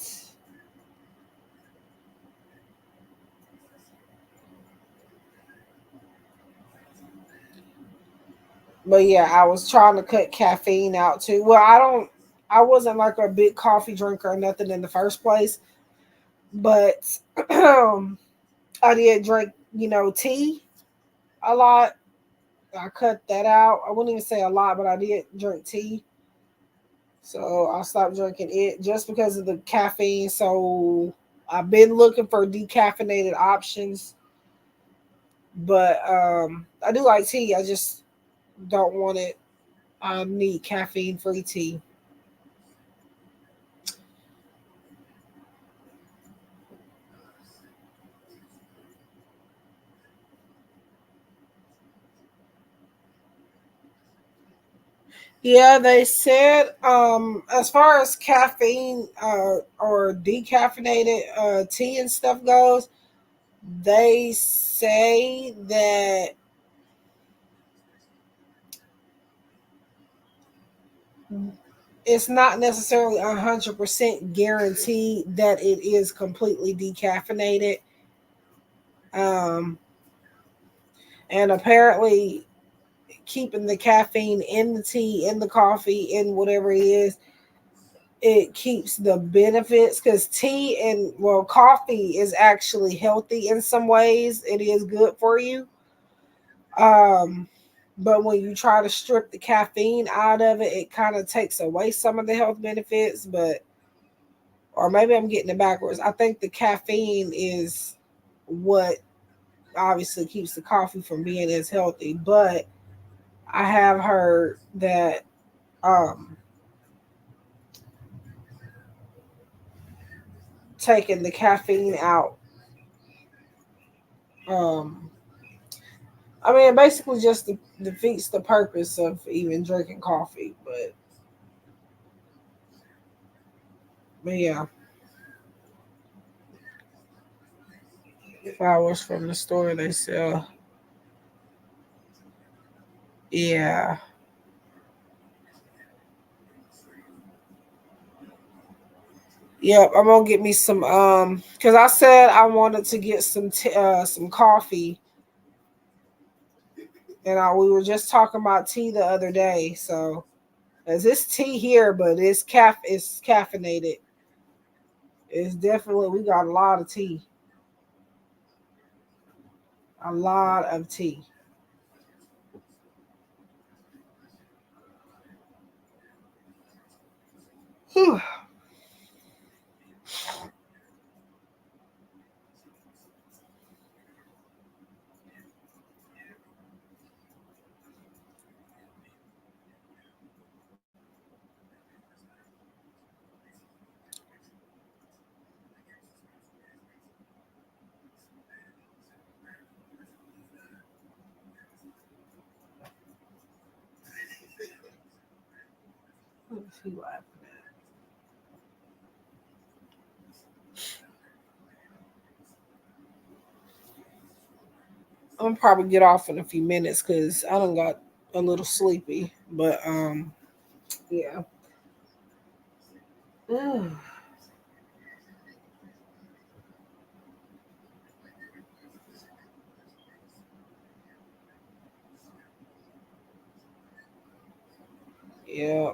yeah, I was trying to cut caffeine out too. Well, I wasn't like a big coffee drinker or nothing in the first place, but I did drink, tea a lot. I cut that out. I wouldn't even say a lot, but I did drink tea. So I stopped drinking it just because of the caffeine. So I've been looking for decaffeinated options, but I do like tea. I just don't want it. I need caffeine free tea. Yeah, they said as far as caffeine or decaffeinated tea and stuff goes, they say that it's not necessarily 100% guaranteed that it is completely decaffeinated. Um, and apparently, keeping the caffeine in the tea, in the coffee, in whatever it is, it keeps the benefits because tea and well, coffee is actually healthy in some ways. It is good for you. Um, but when you try to strip the caffeine out of it, it kind of takes away some of the health benefits. But or maybe I'm getting it backwards. I think the caffeine is what obviously keeps the coffee from being as healthy. But I have heard that um, taking the caffeine out, um, I mean, it basically just defeats the purpose of even drinking coffee. But yeah, flowers from the store they sell. Yeah. Yep, I'm gonna get me some because I said I wanted to get some coffee, and we were just talking about tea the other day. So as this tea here, but it's caffeinated. It's definitely we got a lot of tea, a lot of tea. Whew. Let's see what happened. I'm gonna probably get off in a few minutes because I done got a little sleepy. But yeah. Mm, yeah.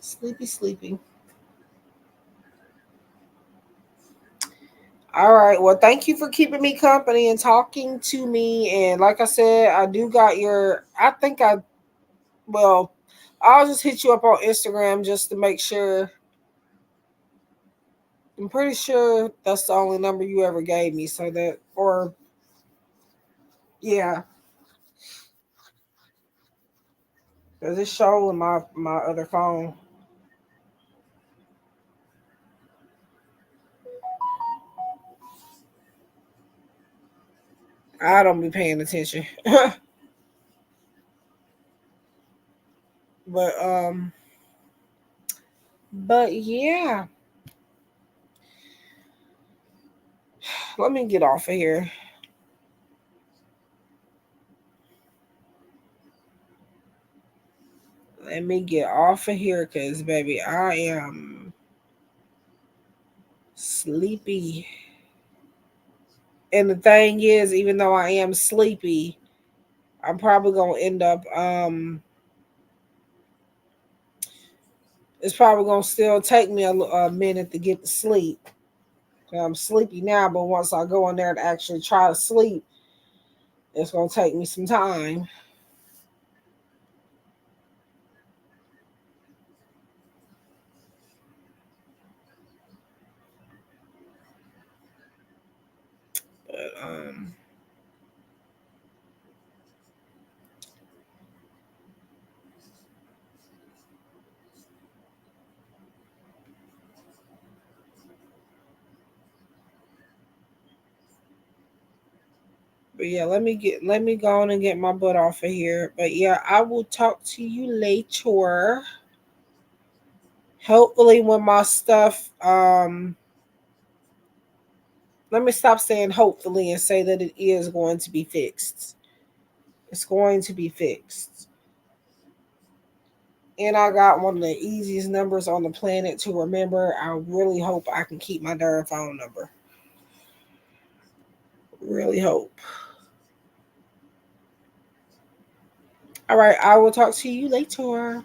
Sleepy, sleepy. All right. Well, thank you for keeping me company and talking to me. And like I said, I do got your. I think I. Well, I'll just hit you up on Instagram just to make sure. I'm pretty sure that's the only number you ever gave me. So that, or yeah, because it's showing my other phone. I don't be paying attention. but um, but yeah, let me get off of here. Let me get off of here, cause baby, I am sleepy. And the thing is, even though I am sleepy, I'm probably gonna end up it's probably gonna still take me a minute to get to sleep. I'm sleepy now, but once I go in there to actually try to sleep, it's gonna take me some time. But yeah, let me go on and get my butt off of here. But yeah, I will talk to you later. Hopefully when my stuff let me stop saying hopefully and say that it is going to be fixed. It's going to be fixed. And I got one of the easiest numbers on the planet to remember. I really hope I can keep my darn phone number. Really hope. All right, I will talk to you later.